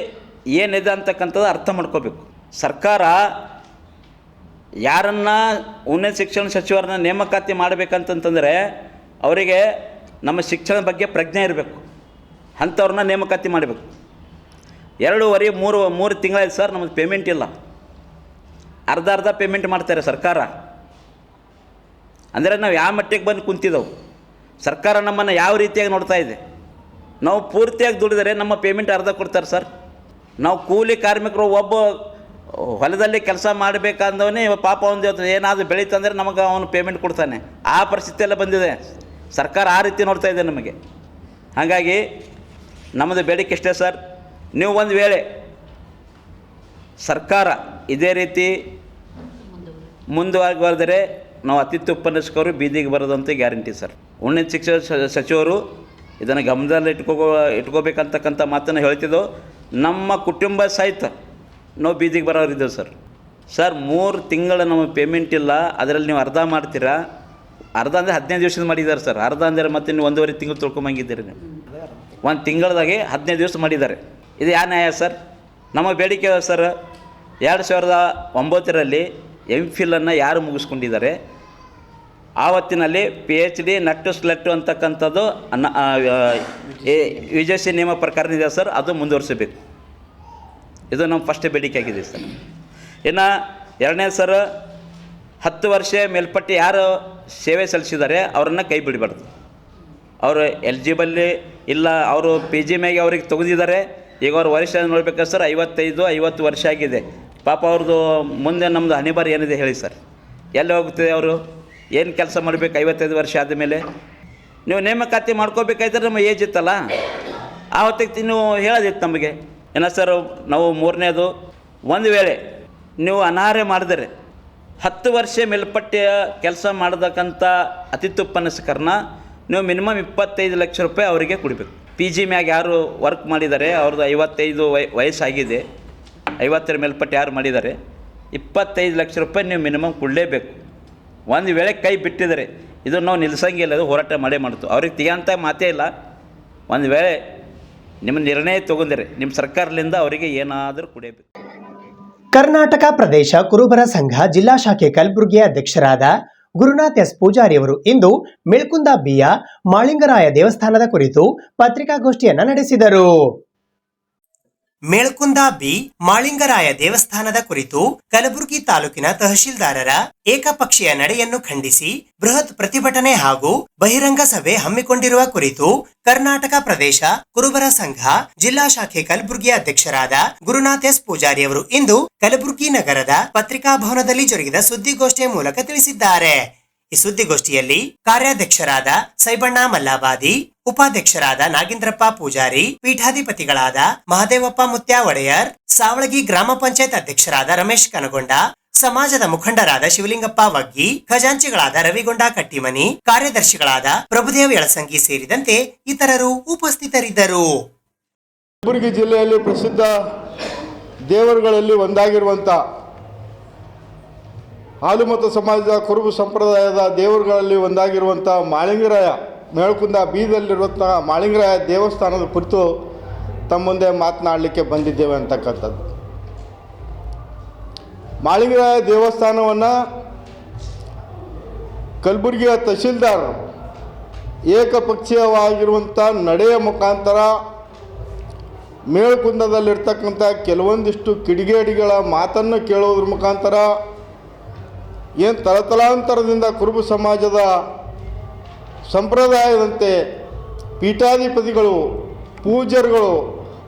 ಏನಿದೆ ಅಂತಕ್ಕಂಥದ್ದು ಅರ್ಥ ಮಾಡ್ಕೋಬೇಕು. ಸರ್ಕಾರ ಯಾರನ್ನು ಉನ್ನತ ಶಿಕ್ಷಣ ಸಚಿವರನ್ನ ನೇಮಕಾತಿ ಮಾಡಬೇಕಂತಂತಂದರೆ ಅವರಿಗೆ ನಮ್ಮ ಶಿಕ್ಷಣದ ಬಗ್ಗೆ ಪ್ರಜ್ಞೆ ಇರಬೇಕು, ಅಂಥವ್ರನ್ನ ನೇಮಕಾತಿ ಮಾಡಬೇಕು. 2.5-3 ತಿಂಗಳಾಯ್ತು ಸರ್, ನಮ್ಮದು ಪೇಮೆಂಟ್ ಇಲ್ಲ, ಅರ್ಧ ಪೇಮೆಂಟ್ ಮಾಡ್ತಾರೆ ಸರ್ಕಾರ. ಅಂದರೆ ನಾವು ಯಾವ ಮಟ್ಟಿಗೆ ಬಂದು ಕುಂತಿದ್ದೆವು, ಸರ್ಕಾರ ನಮ್ಮನ್ನು ಯಾವ ರೀತಿಯಾಗಿ ನೋಡ್ತಾ ಇದೆ. ನಾವು ಪೂರ್ತಿಯಾಗಿ ದುಡಿದರೆ ನಮ್ಮ ಪೇಮೆಂಟ್ ಅರ್ಧ ಕೊಡ್ತಾರೆ ಸರ್. ನಾವು ಕೂಲಿ ಕಾರ್ಮಿಕರು, ಒಬ್ಬ ಹೊಲದಲ್ಲಿ ಕೆಲಸ ಮಾಡಬೇಕಂದವನೇ ಪಾಪ ಒಂದು ಏನಾದರೂ ಬೆಳೀತಂದರೆ ನಮಗೆ ಅವನು ಪೇಮೆಂಟ್ ಕೊಡ್ತಾನೆ. ಆ ಪರಿಸ್ಥಿತಿ ಎಲ್ಲ ಬಂದಿದೆ. ಸರ್ಕಾರ ಆ ರೀತಿ ನೋಡ್ತಾ ಇದೆ ನಮಗೆ. ಹಾಗಾಗಿ ನಮ್ಮದು ಬೇಡಿಕೆ ಇಷ್ಟೇ ಸರ್, ನೀವು ಒಂದು ವೇಳೆ ಸರ್ಕಾರ ಇದೇ ರೀತಿ ಮುಂದುವರೆದರೆ ನಾವು ಅತಿಥಿ ಉಪನ್ಯಾಸಕರು ಬೀದಿಗೆ ಬರೋದಂತ ಗ್ಯಾರಂಟಿ ಸರ್. ಉನ್ನತ ಶಿಕ್ಷಣ ಸಚಿವರು ಇದನ್ನು ಗಮನದಲ್ಲಿ ಇಟ್ಕೋಬೇಕಂತಕ್ಕಂಥ ಮಾತನ್ನು ಹೇಳ್ತಿದ್ದೆವು. ನಮ್ಮ ಕುಟುಂಬ ಸಹಿತ ನಾವು ಬೀದಿಗೆ ಬರೋರಿದ್ದೇವೆ ಸರ್. 3 ತಿಂಗಳ ನಮಗೆ ಪೇಮೆಂಟ್ ಇಲ್ಲ, ಅದರಲ್ಲಿ ನೀವು ಅರ್ಧ ಮಾಡ್ತೀರಾ. ಅರ್ಧ ಅಂದರೆ 15 ದಿವಸದ ಮಾಡಿದ್ದಾರೆ ಸರ್. ಅರ್ಧ ಅಂದರೆ ಮತ್ತೆ ನೀವು 1.5 ತಿಂಗಳು ತೊಳ್ಕೊಂಬಂಗಿದ್ದೀರಿ. ನೀವು 1 ತಿಂಗಳದಾಗೆ 15 ದಿವಸ ಮಾಡಿದ್ದಾರೆ. ಇದು ಯಾವ ನ್ಯಾಯ ಸರ್? ನಮ್ಮ ಬೇಡಿಕೆ ಸರ್, 2009ರಲ್ಲಿ MPhil ಯಾರು ಮುಗಿಸ್ಕೊಂಡಿದ್ದಾರೆ, ಆವತ್ತಿನಲ್ಲಿ PhD ನಟ್ಟು ಸ್ಲಟ್ಟು ಅಂತಕ್ಕಂಥದ್ದು UGC ನಿಯಮ ಪ್ರಕಾರ ಇದೆ ಸರ್, ಅದು ಮುಂದುವರಿಸಬೇಕು. ಇದು ನಮ್ಮ ಫಸ್ಟ್ ಬೇಡಿಕೆ ಆಗಿದೆ ಸರ್. ಇನ್ನು 2ನೇ ಸರ್, 10 ವರ್ಷ ಮೇಲ್ಪಟ್ಟು ಯಾರು ಸೇವೆ ಸಲ್ಲಿಸಿದ್ದಾರೆ ಅವರನ್ನು ಕೈ ಬಿಡಬಾರ್ದು. ಅವರು ಎಲಿಜಿಬಲ್ಲಿ ಇಲ್ಲ, ಅವರು PG ಮ್ಯಾಗೆ ಅವ್ರಿಗೆ ತೆಗೆದಿದ್ದಾರೆ. ಈಗ ಅವ್ರ ವಯಸ್ಸು ನೋಡ್ಬೇಕಾದ್ರೆ ಸರ್ 55-50 ವರ್ಷ ಆಗಿದೆ. ಪಾಪ ಅವ್ರದ್ದು ಮುಂದೆ ನಮ್ಮದು ಹಣೆಬರ ಏನಿದೆ ಹೇಳಿ ಸರ್, ಎಲ್ಲಿ ಹೋಗ್ತದೆ? ಅವರು ಏನು ಕೆಲಸ ಮಾಡಬೇಕು 55 ವರ್ಷ ಆದಮೇಲೆ? ನೀವು ನೇಮಕಾತಿ ಮಾಡ್ಕೋಬೇಕಾಯ್ತಾರೆ ನಮ್ಮ ಏಜ್ ಇತ್ತಲ್ಲ, ಆವತ್ತಿಗೆ ನೀವು ಹೇಳೋದಿತ್ತು ನಮಗೆ. ಏನೋ ಸರ್, ನಾವು 3ನೇದು, ಒಂದು ವೇಳೆ ನೀವು ಅನಾರ್ಯ ಮಾಡಿದರೆ 10 ವರ್ಷ ಮೇಲ್ಪಟ್ಟೆ ಕೆಲಸ ಮಾಡತಕ್ಕಂಥ ಅತಿಥಿ ಉಪನ್ಯಾಸಕರನ್ನ ನೀವು ಮಿನಿಮಮ್ 25 ಲಕ್ಷ ರೂಪಾಯಿ ಅವರಿಗೆ ಕೊಡಬೇಕು. PG ಮ್ಯಾಗ ಯಾರು ವರ್ಕ್ ಮಾಡಿದ್ದಾರೆ, ಅವ್ರದ್ದು 55 ವಯಸ್ಸಾಗಿದೆ, 50ರ ಮೇಲ್ಪಟ್ಟು ಯಾರು ಮಾಡಿದ್ದಾರೆ, 25 ಲಕ್ಷ ರೂಪಾಯಿ ನೀವು ಮಿನಿಮಮ್ ಕೊಡಲೇಬೇಕು. ಒಂದು ವೇಳೆ ಕೈ ಬಿಟ್ಟಿದ್ದಾರೆ, ಇದು ನಾವು ನಿಲ್ಲಿಸಂಗಿಲ್ಲ, ಅದು ಹೋರಾಟ ಮಾಡೇ ಮಾಡ್ತು. ಅವ್ರಿಗೆ ತೆಗೆಯಂಥ ಮಾತೇ ಇಲ್ಲ. ಒಂದು ವೇಳೆ ನಿಮ್ಮ ನಿರ್ಣಯ ತೊಗೊಂಡಿರೆ ನಿಮ್ಮ ಸರ್ಕಾರದಿಂದ ಅವರಿಗೆ ಏನಾದರೂ ಕೊಡಬೇಕು. ಕರ್ನಾಟಕ ಪ್ರದೇಶ ಕುರುಬರ ಸಂಘ ಜಿಲ್ಲಾ ಶಾಖೆ ಕಲಬುರಗಿಯ ಅಧ್ಯಕ್ಷರಾದ ಗುರುನಾಥ್ ಎಸ್ ಪೂಜಾರಿ ಅವರು ಇಂದು ಮೆಳ್ಕುಂದ ಬಿಯ ಮಾಳಿಂಗರಾಯ ದೇವಸ್ಥಾನದ ಕುರಿತು ಪತ್ರಿಕಾಗೋಷ್ಠಿಯನ್ನ ನಡೆಸಿದರು. ಮೇಳ್ಕುಂದ ಬಿ ಮಾಳಿಂಗರಾಯ ದೇವಸ್ಥಾನದ ಕುರಿತು ಕಲಬುರಗಿ ತಾಲೂಕಿನ ತಹಶೀಲ್ದಾರರ ಏಕಪಕ್ಷೀಯ ನಡೆಯನ್ನು ಖಂಡಿಸಿ ಬೃಹತ್ ಪ್ರತಿಭಟನೆ ಹಾಗೂ ಬಹಿರಂಗ ಸಭೆ ಹಮ್ಮಿಕೊಂಡಿರುವ ಕುರಿತು ಕರ್ನಾಟಕ ಪ್ರದೇಶ ಕುರುಬರ ಸಂಘ ಜಿಲ್ಲಾ ಶಾಖೆ ಕಲಬುರಗಿ ಅಧ್ಯಕ್ಷರಾದ ಗುರುನಾಥ್ ಎಸ್ ಪೂಜಾರಿ ಅವರು ಇಂದು ಕಲಬುರಗಿ ನಗರದ ಪತ್ರಿಕಾ ಭವನದಲ್ಲಿ ಜರುಗಿದ ಸುದ್ದಿಗೋಷ್ಠಿಯ ಮೂಲಕ ತಿಳಿಸಿದ್ದಾರೆ. ಈ ಸುದ್ದಿಗೋಷ್ಠಿಯಲ್ಲಿ ಕಾರ್ಯಾಧ್ಯಕ್ಷರಾದ ಸೈಬಣ್ಣ ಮಲ್ಲಾಬಾದಿ, ಉಪಾಧ್ಯಕ್ಷರಾದ ನಾಗೇಂದ್ರಪ್ಪ ಪೂಜಾರಿ, ಪೀಠಾಧಿಪತಿಗಳಾದ ಮಹದೇವಪ್ಪ ಮುತ್ಯ ಒಡೆಯರ್, ಸಾವಳಗಿ ಗ್ರಾಮ ಪಂಚಾಯತ್ ಅಧ್ಯಕ್ಷರಾದ ರಮೇಶ್ ಕನಗೊಂಡ, ಸಮಾಜದ ಮುಖಂಡರಾದ ಶಿವಲಿಂಗಪ್ಪ ವಗ್ಗಿ, ಖಜಾಂಚಿಗಳಾದ ರವಿಗೊಂಡ ಕಟ್ಟಿಮನಿ, ಕಾರ್ಯದರ್ಶಿಗಳಾದ ಪ್ರಭುದೇವ ಯಳಸಂಗಿ ಸೇರಿದಂತೆ ಇತರರು ಉಪಸ್ಥಿತರಿದ್ದರು. ಕಲಬುರಗಿ ಜಿಲ್ಲೆಯಲ್ಲಿ ಪ್ರಸಿದ್ಧ ದೇವರುಗಳಲ್ಲಿ ಒಂದಾಗಿರುವಂಥ ಹಾಲುಮತ ಸಮಾಜದ ಕುರುಬು ಸಂಪ್ರದಾಯದ ದೇವರುಗಳಲ್ಲಿ ಒಂದಾಗಿರುವಂಥ ಮಾಳಿಂಗರಾಯ ಮೇಳ್ಕುಂದ ಬೀದಲ್ಲಿರುವಂಥ ಮಾಳಿಂಗರಾಯ ದೇವಸ್ಥಾನದ ಕುರಿತು ತಮ್ಮ ಮುಂದೆ ಮಾತನಾಡಲಿಕ್ಕೆ ಬಂದಿದ್ದೇವೆ ಅಂತಕ್ಕಂಥದ್ದು. ಮಾಳಿಂಗರಾಯ ದೇವಸ್ಥಾನವನ್ನು ಕಲಬುರಗಿಯ ತಹಶೀಲ್ದಾರ್ ಏಕಪಕ್ಷೀಯವಾಗಿರುವಂಥ ನಡೆಯ ಮುಖಾಂತರ ಮೇಳ್ಕುಂದದಲ್ಲಿರ್ತಕ್ಕಂಥ ಕೆಲವೊಂದಿಷ್ಟು ಕಿಡಿಗೇಡಿಗಳ ಮಾತನ್ನು ಕೇಳೋದ್ರ ಮುಖಾಂತರ ಏನು ತಲತಲಾಂತರದಿಂದ ಕುರುಬು ಸಮಾಜದ ಸಂಪ್ರದಾಯದಂತೆ ಪೀಠಾಧಿಪತಿಗಳು ಪೂಜ್ಯರುಗಳು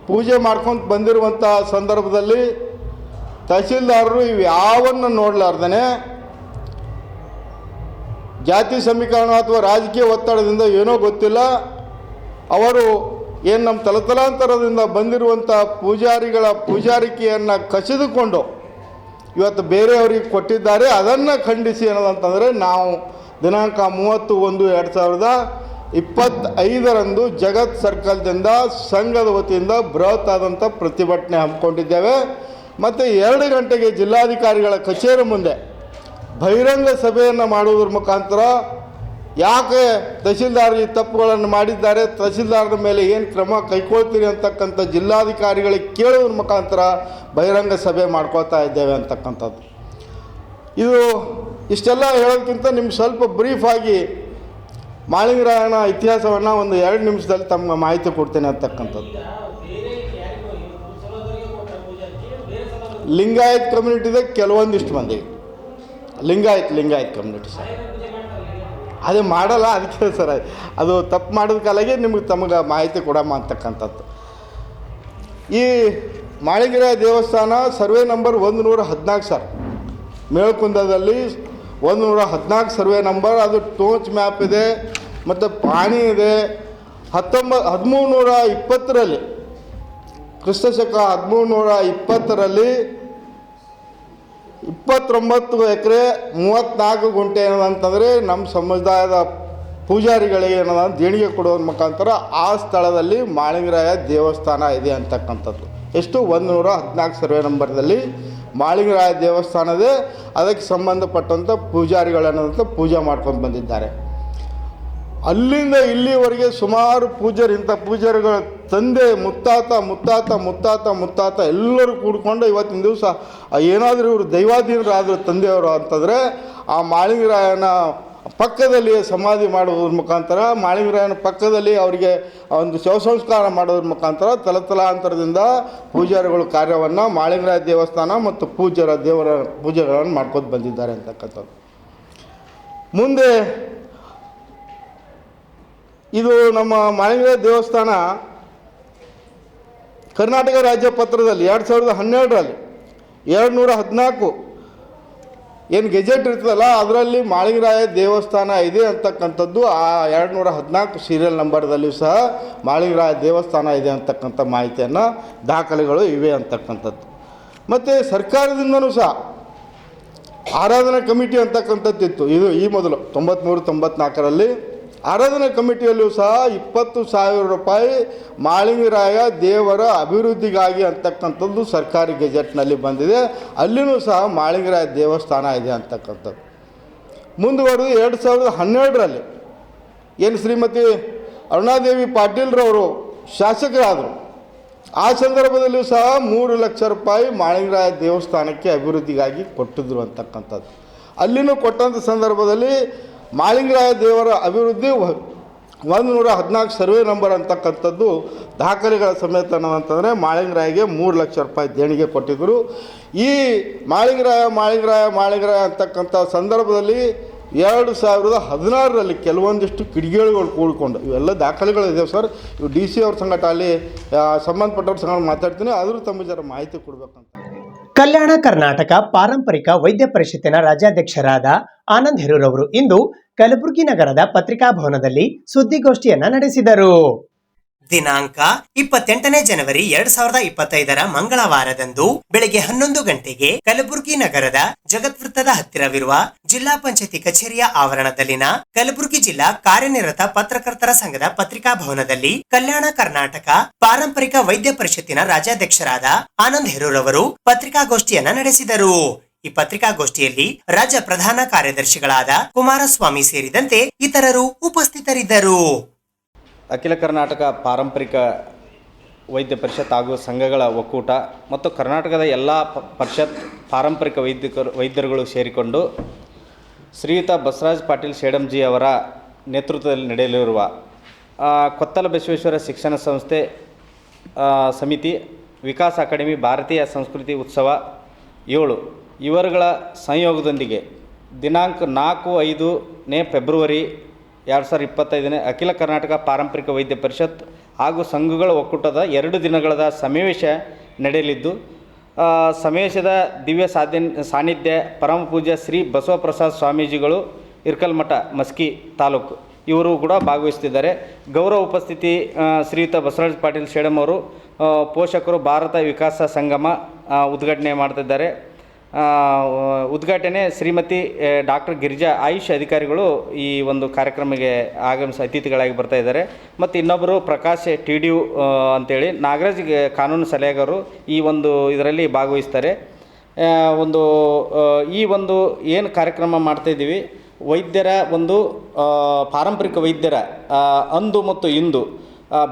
ಪೂಜೆ ಮಾಡ್ಕೊಂಡು ಬಂದಿರುವಂಥ ಸಂದರ್ಭದಲ್ಲಿ ತಹಶೀಲ್ದಾರರು ಇವು ಯಾವನ್ನು ನೋಡಲಾರ್ದೇ ಜಾತಿ ಸಮೀಕರಣ ಅಥವಾ ರಾಜಕೀಯ ಒತ್ತಡದಿಂದ ಏನೋ ಗೊತ್ತಿಲ್ಲ, ಅವರು ಏನು ನಮ್ಮ ತಲತಲಾಂತರದಿಂದ ಬಂದಿರುವಂಥ ಪೂಜಾರಿಗಳ ಪೂಜಾರಿಕೆಯನ್ನು ಕಸಿದುಕೊಂಡು ಇವತ್ತು ಬೇರೆಯವರಿಗೆ ಕೊಟ್ಟಿದ್ದಾರೆ. ಅದನ್ನು ಖಂಡಿಸಿ ಅನ್ನೋದಂತಂದರೆ ನಾವು ದಿನಾಂಕ 30/1/2025 ಜಗತ್ ಸರ್ಕಲ್ದಿಂದ ಸಂಘದ ವತಿಯಿಂದ ಬೃಹತ್ ಆದಂಥ ಪ್ರತಿಭಟನೆ ಹಮ್ಮಿಕೊಂಡಿದ್ದೇವೆ. ಮತ್ತು 2 ಗಂಟೆಗೆ ಜಿಲ್ಲಾಧಿಕಾರಿಗಳ ಕಚೇರಿ ಮುಂದೆ ಬಹಿರಂಗ ಸಭೆಯನ್ನು ಮಾಡುವುದರ ಮುಖಾಂತರ ಯಾಕೆ ತಹಸೀಲ್ದಾರ್ ಈ ತಪ್ಪುಗಳನ್ನು ಮಾಡಿದ್ದಾರೆ, ತಹಸೀಲ್ದಾರರ ಮೇಲೆ ಏನು ಕ್ರಮ ಕೈಗೊಳ್ತೀರಿ ಅಂತಕ್ಕಂಥ ಜಿಲ್ಲಾಧಿಕಾರಿಗಳಿಗೆ ಕೇಳುವುದ್ರ ಮುಖಾಂತರ ಬಹಿರಂಗ ಸಭೆ ಮಾಡ್ಕೊಳ್ತಾ ಇದ್ದೇವೆ ಅಂತಕ್ಕಂಥದ್ದು. ಇದು ಇಷ್ಟೆಲ್ಲ ಹೇಳೋದಕ್ಕಿಂತ ನಿಮ್ಗೆ ಸ್ವಲ್ಪ ಬ್ರೀಫಾಗಿ ಮಾಳಿಂಗರಾಯನ ಇತಿಹಾಸವನ್ನು ಒಂದು 2 ನಿಮಿಷದಲ್ಲಿ ತಮ್ಮ ಮಾಹಿತಿ ಕೊಡ್ತೇನೆ ಅಂತಕ್ಕಂಥದ್ದು. ಲಿಂಗಾಯತ್ ಕಮ್ಯುನಿಟಿದ ಕೆಲವೊಂದಿಷ್ಟು ಮಂದಿ ಲಿಂಗಾಯತ್ ಕಮ್ಯುನಿಟಿ ಸರ್ ಅದೇ ಮಾಡಲ್ಲ. ಅದಕ್ಕೆ ಸರ್ ಅದು ತಪ್ಪು ಮಾಡಿದ ಕಾಲಾಗೆ ತಮಗೆ ಮಾಹಿತಿ ಕೊಡಮ್ಮ ಅಂತಕ್ಕಂಥದ್ದು. ಈ ಮಾಳಿಂಗರಾಯ ದೇವಸ್ಥಾನ ಸರ್ವೆ ನಂಬರ್ 114 ಸರ್, ಮೇಲ್ಕುಂದದಲ್ಲಿ 114 ಸರ್ವೆ ನಂಬರ್. ಅದು ಟೋಚ್ ಮ್ಯಾಪ್ ಇದೆ ಮತ್ತು ಪಾಣಿ ಇದೆ. 1320 ಕ್ರಿಸ್ತಶಕ 1320 29 ಎಕರೆ 34 ಗುಂಟೆ ಏನಂತಂದರೆ ನಮ್ಮ ಸಮುದಾಯದ ಪೂಜಾರಿಗಳಿಗೆ ಏನದ ದೇಣಿಗೆ ಕೊಡೋದ್ರ ಮುಖಾಂತರ ಆ ಸ್ಥಳದಲ್ಲಿ ಮಾಳಿಂಗರಾಯ ದೇವಸ್ಥಾನ ಇದೆ ಅಂತಕ್ಕಂಥದ್ದು. ಎಷ್ಟು 114 ಸರ್ವೆ ನಂಬರ್ದಲ್ಲಿ ಮಾಳಿಂಗರಾಯ ದೇವಸ್ಥಾನದೇ. ಅದಕ್ಕೆ ಸಂಬಂಧಪಟ್ಟಂಥ ಪೂಜಾರಿಗಳನ್ನಂತ ಪೂಜೆ ಮಾಡ್ಕೊಂಡು ಬಂದಿದ್ದಾರೆ. ಅಲ್ಲಿಂದ ಇಲ್ಲಿವರೆಗೆ ಸುಮಾರು ಇಂಥ ಪೂಜಾರಿಗಳ ತಂದೆ ಮುತ್ತಾತ ಎಲ್ಲರೂ ಕೂಡ್ಕೊಂಡು ಇವತ್ತಿನ ದಿವಸ ಏನಾದರೂ ಇವರು ದೈವಾಧೀನರಾದರೂ ತಂದೆಯವರು ಅಂತಂದರೆ ಆ ಮಾಳಿಂಗರಾಯನ ಪಕ್ಕದಲ್ಲಿ ಸಮಾಧಿ ಮಾಡುವುದ್ರ ಮುಖಾಂತರ, ಮಾಳಿಂಗರಾಯನ ಪಕ್ಕದಲ್ಲಿ ಅವರಿಗೆ ಒಂದು ಶವ ಸಂಸ್ಕಾರ ಮಾಡೋದ್ರ ಮುಖಾಂತರ ತಲತಲಾಂತರದಿಂದ ಪೂಜಾರಿಗಳು ಕಾರ್ಯವನ್ನು ಮಾಳಿಂಗರಾಯ ದೇವಸ್ಥಾನ ಮತ್ತು ದೇವರ ಪೂಜೆಗಳನ್ನು ಮಾಡ್ಕೊಂಡು ಬಂದಿದ್ದಾರೆ ಅಂತಕ್ಕಂಥದ್ದು. ಮುಂದೆ ಇದು ನಮ್ಮ ಮಾಳಿಂಗರಾಯ ದೇವಸ್ಥಾನ ಕರ್ನಾಟಕ ರಾಜ್ಯ ಪತ್ರದಲ್ಲಿ 2012ರಲ್ಲಿ 214 ಏನು ಗೆಜೆಟ್ ಇರ್ತದಲ್ಲ ಅದರಲ್ಲಿ ಮಾಳಿಂಗರಾಯ ದೇವಸ್ಥಾನ ಇದೆ ಅಂತಕ್ಕಂಥದ್ದು. ಆ 214 ಸೀರಿಯಲ್ ನಂಬರ್ದಲ್ಲಿಯೂ ಸಹ ಮಾಳಿಂಗರಾಯ ದೇವಸ್ಥಾನ ಇದೆ ಅಂತಕ್ಕಂಥ ಮಾಹಿತಿಯನ್ನು ದಾಖಲೆಗಳು ಇವೆ ಅಂತಕ್ಕಂಥದ್ದು. ಮತ್ತು ಸರ್ಕಾರದಿಂದನೂ ಸಹ ಆರಾಧನಾ ಕಮಿಟಿ ಅಂತಕ್ಕಂಥದ್ದಿತ್ತು. ಈ ಮೊದಲು 93-94ರಲ್ಲಿ ಆರಾಧನಾ ಕಮಿಟಿಯಲ್ಲಿಯೂ ಸಹ 20,000 ರೂಪಾಯಿ ಮಾಳಿಂಗರಾಯ ದೇವರ ಅಭಿವೃದ್ಧಿಗಾಗಿ ಅಂತಕ್ಕಂಥದ್ದು ಸರ್ಕಾರಿ ಗೆಜೆಟ್ನಲ್ಲಿ ಬಂದಿದೆ. ಅಲ್ಲಿಯೂ ಸಹ ಮಾಳಿಂಗರಾಯ ದೇವಸ್ಥಾನ ಇದೆ ಅಂತಕ್ಕಂಥದ್ದು. ಮುಂದುವರೆದು 2012ರಲ್ಲಿ ಏನು ಶ್ರೀಮತಿ ಅರುಣಾದೇವಿ ಪಾಟೀಲ್ರವರು ಶಾಸಕರಾದರು. ಆ ಸಂದರ್ಭದಲ್ಲಿಯೂ ಸಹ 3 ಲಕ್ಷ ರೂಪಾಯಿ ಮಾಳಿಂಗರಾಯ ದೇವಸ್ಥಾನಕ್ಕೆ ಅಭಿವೃದ್ಧಿಗಾಗಿ ಕೊಟ್ಟಿದ್ರು ಅಂತಕ್ಕಂಥದ್ದು. ಅಲ್ಲಿನೂ ಕೊಟ್ಟಂಥ ಸಂದರ್ಭದಲ್ಲಿ ಮಾಳಿಂಗರಾಯ ದೇವರ ಅಭಿವೃದ್ಧಿ 114 ಸರ್ವೆ ನಂಬರ್ ಅಂತಕ್ಕಂಥದ್ದು ದಾಖಲೆಗಳ ಸಮೇತ ಅಂತಂದರೆ ಮಾಳಿಂಗರಾಯಿಗೆ 3 ಲಕ್ಷ ರೂಪಾಯಿ ದೇಣಿಗೆ ಕೊಟ್ಟಿದ್ದರು. ಈ ಮಾಳಿಂಗರಾಯ ಅಂತಕ್ಕಂಥ ಸಂದರ್ಭದಲ್ಲಿ 2016ರಲ್ಲಿ ಕೆಲವೊಂದಿಷ್ಟು ಕಿಡಿಗೇಳುಗಳು ಕೂಡಿಕೊಂಡು ಇವೆಲ್ಲ ದಾಖಲೆಗಳಿದೆ ಸರ್. ಇವು DC ಅವ್ರ ಸಂಗಟ ಅಲ್ಲಿ ಸಂಬಂಧಪಟ್ಟವ್ರ ಸಂಗಟ ಮಾತಾಡ್ತೀನಿ, ಆದರೂ ತಮ್ಮ ಜರ ಮಾಹಿತಿ ಕೊಡಬೇಕಂತ. ಕಲ್ಯಾಣ ಕರ್ನಾಟಕ ಪಾರಂಪರಿಕ ವೈದ್ಯ ಪರಿಷತ್ತಿನ ರಾಜ್ಯಾಧ್ಯಕ್ಷರಾದ ಆನಂದ್ ಹೆರೂರವರು ಇಂದು ಕಲಬುರಗಿ ನಗರದ ಪತ್ರಿಕಾ ಭವನದಲ್ಲಿ ಸುದ್ದಿಗೋಷ್ಠಿಯನ್ನ ನಡೆಸಿದರು. ದಿನಾಂಕ 28 ಜನವರಿ 2025 ಮಂಗಳವಾರದಂದು ಬೆಳಗ್ಗೆ 11 ಗಂಟೆಗೆ ಕಲಬುರಗಿ ನಗರದ ಜಗತ್ವೃತ್ತದ ಹತ್ತಿರವಿರುವ ಜಿಲ್ಲಾ ಪಂಚಾಯತಿ ಕಚೇರಿಯ ಆವರಣದಲ್ಲಿನ ಕಲಬುರಗಿ ಜಿಲ್ಲಾ ಕಾರ್ಯನಿರತ ಪತ್ರಕರ್ತರ ಸಂಘದ ಪತ್ರಿಕಾ ಭವನದಲ್ಲಿ ಕಲ್ಯಾಣ ಕರ್ನಾಟಕ ಪಾರಂಪರಿಕ ವೈದ್ಯ ಪರಿಷತ್ತಿನ ರಾಜ್ಯಾಧ್ಯಕ್ಷರಾದ ಆನಂದ್ ಹೆರೂರವರು ಪತ್ರಿಕಾಗೋಷ್ಠಿಯನ್ನ ನಡೆಸಿದರು. ಈ ಪತ್ರಿಕಾಗೋಷ್ಠಿಯಲ್ಲಿ ರಾಜ್ಯ ಪ್ರಧಾನ ಕಾರ್ಯದರ್ಶಿಗಳಾದ ಕುಮಾರಸ್ವಾಮಿ ಸೇರಿದಂತೆ ಇತರರು ಉಪಸ್ಥಿತರಿದ್ದರು. ಅಖಿಲ ಕರ್ನಾಟಕ ಪಾರಂಪರಿಕ ವೈದ್ಯ ಪರಿಷತ್ ಹಾಗೂ ಸಂಘಗಳ ಒಕ್ಕೂಟ ಮತ್ತು ಕರ್ನಾಟಕದ ಎಲ್ಲ ಪರಿಷತ್ ಪಾರಂಪರಿಕ ವೈದ್ಯರುಗಳು ಸೇರಿಕೊಂಡು ಶ್ರೀಯುತ ಬಸವರಾಜ್ ಪಾಟೀಲ್ ಸೇಡಂಜಿ ಅವರ ನೇತೃತ್ವದಲ್ಲಿ ನಡೆಯಲಿರುವ ಕೊತ್ತಲ ಬಸವೇಶ್ವರ ಶಿಕ್ಷಣ ಸಂಸ್ಥೆ ಸಮಿತಿ ವಿಕಾಸ ಅಕಾಡೆಮಿ ಭಾರತೀಯ ಸಂಸ್ಕೃತಿ ಉತ್ಸವ 7 ಇವರುಗಳ ಸಂಯೋಗದೊಂದಿಗೆ ದಿನಾಂಕ 4-5 ಫೆಬ್ರವರಿ 2025 ಅಖಿಲ ಕರ್ನಾಟಕ ಪಾರಂಪರಿಕ ವೈದ್ಯ ಪರಿಷತ್ ಹಾಗೂ ಸಂಘಗಳ ಒಕ್ಕೂಟದ 2 ದಿನಗಳ ಸಮಾವೇಶ ನಡೆಯಲಿದ್ದು, ಸಮಾವೇಶದ ದಿವ್ಯ ಸಾನ್ನಿಧ್ಯ ಪರಮ ಪೂಜ್ಯ ಶ್ರೀ ಬಸವಪ್ರಸಾದ್ ಸ್ವಾಮೀಜಿಗಳು ಇರ್ಕಲ್ಮಠ ಮಸ್ಕಿ ತಾಲೂಕು ಇವರು ಕೂಡ ಭಾಗವಹಿಸುತ್ತಿದ್ದಾರೆ. ಗೌರವ ಉಪಸ್ಥಿತಿ ಶ್ರೀಯುತ ಬಸವರಾಜ್ ಪಾಟೀಲ್ ಸೇಡಂ ಅವರು, ಪೋಷಕರು ಭಾರತ ವಿಕಾಸ ಸಂಗಮ ಉದ್ಘಾಟನೆ ಮಾಡ್ತಿದ್ದಾರೆ. ಉದ್ಘಾಟನೆ ಶ್ರೀಮತಿ ಡಾಕ್ಟರ್ ಗಿರಿಜಾ ಆಯುಷ್ ಅಧಿಕಾರಿಗಳು ಈ ಒಂದು ಕಾರ್ಯಕ್ರಮಕ್ಕೆ ಆಗಮಿಸಿ ಅತಿಥಿಗಳಾಗಿ ಬರ್ತಾ ಇದ್ದಾರೆ. ಮತ್ತು ಇನ್ನೊಬ್ಬರು ಪ್ರಕಾಶ್ TDU ಅಂತೇಳಿ ನಾಗರಾಜ್ ಕಾನೂನು ಸಲಹೆಗಾರರು ಈ ಒಂದು ಇದರಲ್ಲಿ ಭಾಗವಹಿಸ್ತಾರೆ. ಈ ಒಂದು ಏನು ಕಾರ್ಯಕ್ರಮ ಮಾಡ್ತಾಯಿದ್ದೀವಿ, ವೈದ್ಯರ ಒಂದು ಪಾರಂಪರಿಕ ವೈದ್ಯರ ಅಂದು ಮತ್ತು ಇಂದು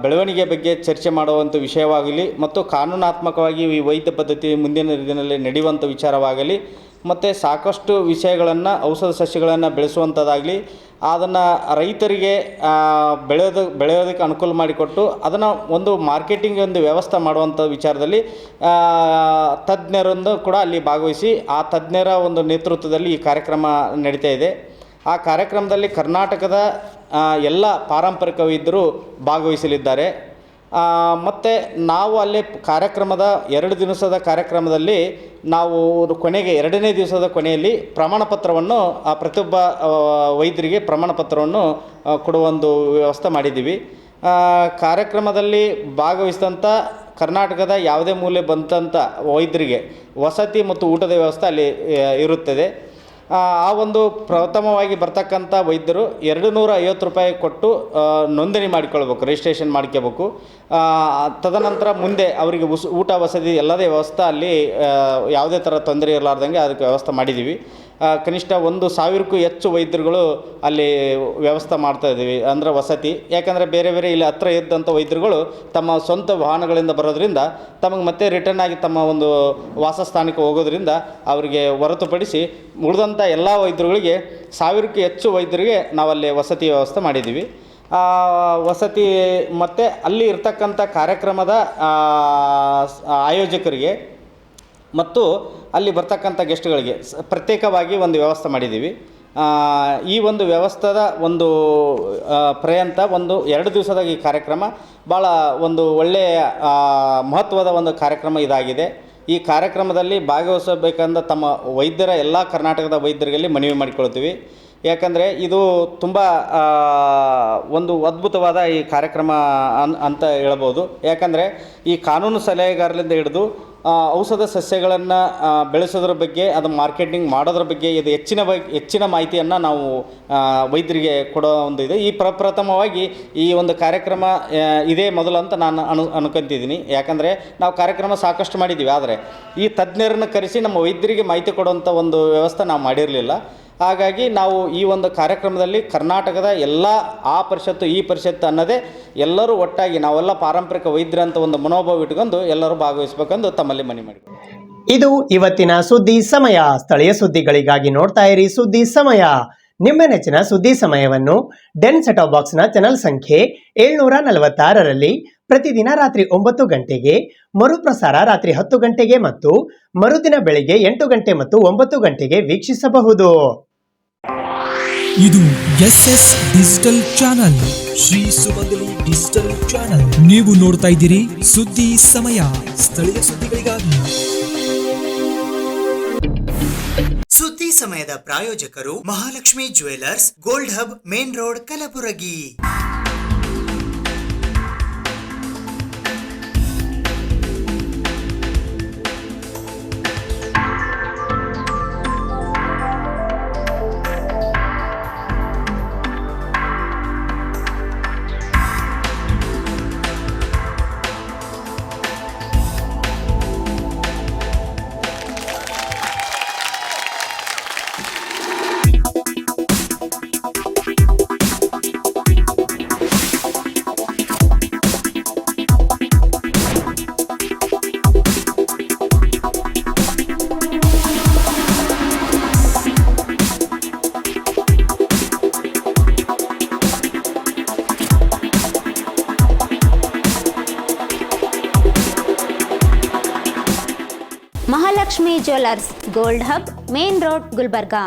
ಬೆಳವಣಿಗೆ ಬಗ್ಗೆ ಚರ್ಚೆ ಮಾಡುವಂಥ ವಿಷಯವಾಗಲಿ ಮತ್ತು ಕಾನೂನಾತ್ಮಕವಾಗಿ ಈ ವೈದ್ಯ ಪದ್ಧತಿ ಮುಂದಿನ ದಿನದಲ್ಲಿ ನಡೆಯುವಂಥ ವಿಚಾರವಾಗಲಿ ಮತ್ತು ಸಾಕಷ್ಟು ವಿಷಯಗಳನ್ನು ಔಷಧ ಸಸ್ಯಗಳನ್ನು ಬೆಳೆಸುವಂಥದ್ದಾಗಲಿ ಅದನ್ನು ರೈತರಿಗೆ ಬೆಳೆಯೋದಕ್ಕೆ ಅನುಕೂಲ ಮಾಡಿಕೊಟ್ಟು ಅದನ್ನು ಒಂದು ಮಾರ್ಕೆಟಿಂಗ್ ಒಂದು ವ್ಯವಸ್ಥೆ ಮಾಡುವಂಥ ವಿಚಾರದಲ್ಲಿ ತಜ್ಞರೊಂದು ಕೂಡ ಅಲ್ಲಿ ಭಾಗವಹಿಸಿ ಆ ತಜ್ಞರ ಒಂದು ನೇತೃತ್ವದಲ್ಲಿ ಈ ಕಾರ್ಯಕ್ರಮ ನಡೀತಾ ಇದೆ. ಆ ಕಾರ್ಯಕ್ರಮದಲ್ಲಿ ಕರ್ನಾಟಕದ ಎಲ್ಲ ಪಾರಂಪರಿಕ ವೈದ್ಯರು ಭಾಗವಹಿಸಲಿದ್ದಾರೆ. ಮತ್ತು ನಾವು ಅಲ್ಲಿ ಕಾರ್ಯಕ್ರಮದ 2 ದಿವಸದ ಕಾರ್ಯಕ್ರಮದಲ್ಲಿ ನಾವು ಕೊನೆಗೆ 2ನೇ ದಿವಸದ ಕೊನೆಯಲ್ಲಿ ಪ್ರಮಾಣಪತ್ರವನ್ನು ಆ ಪ್ರತಿಯೊಬ್ಬ ವೈದ್ಯರಿಗೆ ಪ್ರಮಾಣಪತ್ರವನ್ನು ಕೊಡುವ ಒಂದು ವ್ಯವಸ್ಥೆ ಮಾಡಿದ್ದೀವಿ. ಕಾರ್ಯಕ್ರಮದಲ್ಲಿ ಭಾಗವಹಿಸಿದಂಥ ಕರ್ನಾಟಕದ ಯಾವುದೇ ಮೂಲೆ ಬಂದಂಥ ವೈದ್ಯರಿಗೆ ವಸತಿ ಮತ್ತು ಊಟದ ವ್ಯವಸ್ಥೆ ಅಲ್ಲಿ ಇರುತ್ತದೆ. ಆ ಒಂದು ಪ್ರಥಮವಾಗಿ ಬರ್ತಕ್ಕಂಥ ವೈದ್ಯರು 250 ರೂಪಾಯಿ ಕೊಟ್ಟು ನೋಂದಣಿ ಮಾಡಿಕೊಳ್ಬೇಕು, ರಿಜಿಸ್ಟ್ರೇಷನ್ ಮಾಡ್ಕೋಬೇಕು. ತದನಂತರ ಮುಂದೆ ಅವರಿಗೆ ಊಟ ವಸತಿ ಎಲ್ಲದೇ ವ್ಯವಸ್ಥೆ ಅಲ್ಲಿ ಯಾವುದೇ ಥರ ತೊಂದರೆ ಇರಲಾರ್ದಂಗೆ ಅದಕ್ಕೆ ವ್ಯವಸ್ಥೆ ಮಾಡಿದ್ದೀವಿ. ಕನಿಷ್ಠ 1,000ಕ್ಕೂ ಹೆಚ್ಚು ವೈದ್ಯರುಗಳು ಅಲ್ಲಿ ವ್ಯವಸ್ಥೆ ಮಾಡ್ತಾಯಿದ್ದೀವಿ, ಅಂದರೆ ವಸತಿ. ಯಾಕಂದರೆ ಬೇರೆ ಬೇರೆ ಇಲ್ಲಿ ಹತ್ತಿರ ಇದ್ದಂಥ ವೈದ್ಯರುಗಳು ತಮ್ಮ ಸ್ವಂತ ವಾಹನಗಳಿಂದ ಬರೋದ್ರಿಂದ ತಮಗೆ ಮತ್ತೆ ರಿಟರ್ನ್ ಆಗಿ ತಮ್ಮ ಒಂದು ವಾಸಸ್ಥಾನಕ್ಕೆ ಹೋಗೋದ್ರಿಂದ ಅವರಿಗೆ ಹೊರತುಪಡಿಸಿ ಉಳಿದಂಥ ಎಲ್ಲ ವೈದ್ಯರುಗಳಿಗೆ 1000ಕ್ಕೂ ಹೆಚ್ಚು ವೈದ್ಯರಿಗೆ ನಾವಲ್ಲಿ ವಸತಿ ವ್ಯವಸ್ಥೆ ಮಾಡಿದ್ದೀವಿ. ವಸತಿ ಮತ್ತು ಅಲ್ಲಿ ಇರ್ತಕ್ಕಂಥ ಕಾರ್ಯಕ್ರಮದ ಆಯೋಜಕರಿಗೆ ಮತ್ತು ಅಲ್ಲಿ ಬರ್ತಕ್ಕಂಥ ಗೆಸ್ಟ್ಗಳಿಗೆ ಪ್ರತ್ಯೇಕವಾಗಿ ಒಂದು ವ್ಯವಸ್ಥೆ ಮಾಡಿದ್ದೀವಿ. ಈ ಒಂದು ವ್ಯವಸ್ಥೆದ ಒಂದು ಪರ್ಯಂತ 2 ದಿವಸದ ಈ ಕಾರ್ಯಕ್ರಮ ಭಾಳ ಒಂದು ಒಳ್ಳೆಯ ಮಹತ್ವದ ಒಂದು ಕಾರ್ಯಕ್ರಮ ಇದಾಗಿದೆ. ಈ ಕಾರ್ಯಕ್ರಮದಲ್ಲಿ ಭಾಗವಹಿಸಬೇಕಂದ ತಮ್ಮ ವೈದ್ಯರ ಎಲ್ಲ ಕರ್ನಾಟಕದ ವೈದ್ಯರಲ್ಲಿ ಮನವಿ ಮಾಡಿಕೊಳ್ತೀವಿ. ಯಾಕಂದರೆ ಇದು ತುಂಬ ಒಂದು ಅದ್ಭುತವಾದ ಈ ಕಾರ್ಯಕ್ರಮ ಅಂತ ಹೇಳ್ಬೋದು. ಯಾಕಂದರೆ ಈ ಕಾನೂನು ಸಲಹೆಗಾರರಿಂದ ಹಿಡಿದು ಔಷಧ ಸಸ್ಯಗಳನ್ನು ಬೆಳೆಸೋದ್ರ ಬಗ್ಗೆ, ಅದು ಮಾರ್ಕೆಟಿಂಗ್ ಮಾಡೋದ್ರ ಬಗ್ಗೆ ಇದು ಹೆಚ್ಚಿನ ಮಾಹಿತಿಯನ್ನು ನಾವು ವೈದ್ಯರಿಗೆ ಕೊಡೋ ಒಂದು ಇದೆ. ಈ ಪ್ರಪ್ರಥಮವಾಗಿ ಈ ಒಂದು ಕಾರ್ಯಕ್ರಮ ಇದೇ ಮೊದಲು ಅಂತ ನಾನು ಅನ್ಕೊತಿದ್ದೀನಿ. ಯಾಕಂದರೆ ನಾವು ಕಾರ್ಯಕ್ರಮ ಸಾಕಷ್ಟು ಮಾಡಿದ್ದೀವಿ, ಆದರೆ ಈ ತಜ್ಞರನ್ನು ಕರೆಸಿ ನಮ್ಮ ವೈದ್ಯರಿಗೆ ಮಾಹಿತಿ ಕೊಡುವಂಥ ಒಂದು ವ್ಯವಸ್ಥೆ ನಾವು ಮಾಡಿರಲಿಲ್ಲ. ಹಾಗಾಗಿ ನಾವು ಈ ಒಂದು ಕಾರ್ಯಕ್ರಮದಲ್ಲಿ ಕರ್ನಾಟಕದ ಎಲ್ಲ ಆ ಪರಿಷತ್ತು ಈ ಪರಿಷತ್ತು ಅನ್ನೋದೇ ಎಲ್ಲರೂ ಒಟ್ಟಾಗಿ ನಾವೆಲ್ಲ ಪಾರಂಪರಿಕ ವೈದ್ಯರಂತ ಒಂದು ಮನೋಭಾವ ಇಟ್ಕೊಂಡು ಎಲ್ಲರೂ ಭಾಗವಹಿಸಬೇಕೆಂದು ತಮ್ಮಲ್ಲಿ ಮನವಿ ಮಾಡಿದ್ದೀವಿ. ಇದು ಇವತ್ತಿನ ಸುದ್ದಿ ಸಮಯ. ಸ್ಥಳೀಯ ಸುದ್ದಿಗಳಿಗಾಗಿ ನೋಡ್ತಾ ಇರಿ ಸುದ್ದಿ ಸಮಯ. ನಿಮ್ಮ ನೆಚ್ಚಿನ ಸುದ್ದಿ ಸಮಯವನ್ನು ಡೆನ್ ಸೆಟಾಪ್ ಬಾಕ್ಸ್ನ ಚಾನೆಲ್ ಸಂಖ್ಯೆ 746ರಲ್ಲಿ ಪ್ರತಿದಿನ ರಾತ್ರಿ 9 ಗಂಟೆಗೆ, ಮರುಪ್ರಸಾರ ರಾತ್ರಿ 10 ಗಂಟೆಗೆ ಮತ್ತು ಮರುದಿನ ಬೆಳಿಗ್ಗೆ 8 ಗಂಟೆ ಮತ್ತು 9 ಗಂಟೆಗೆ ವೀಕ್ಷಿಸಬಹುದು. ಇದು SS ಡಿಜಿಟಲ್ ಚಾನಲ್, ಶ್ರೀ ಸುಮಂಗಲಿ ಡಿಜಿಟಲ್ ಚಾನಲ್. ನೀವು ನೋಡ್ತಾ ಇದ್ದೀರಿ ಸುದ್ದಿ ಸಮಯ, ಸ್ಥಳೀಯ ಸುದ್ದಿಗಳಿಗಾಗಿ. ಸುದ್ದಿ ಸಮಯದ ಪ್ರಾಯೋಜಕರು Mahalakshmi jewellers, gold hub, main road, Kalaburagi. Mahalakshmi jewellers, gold hub, main road, Gulbarga.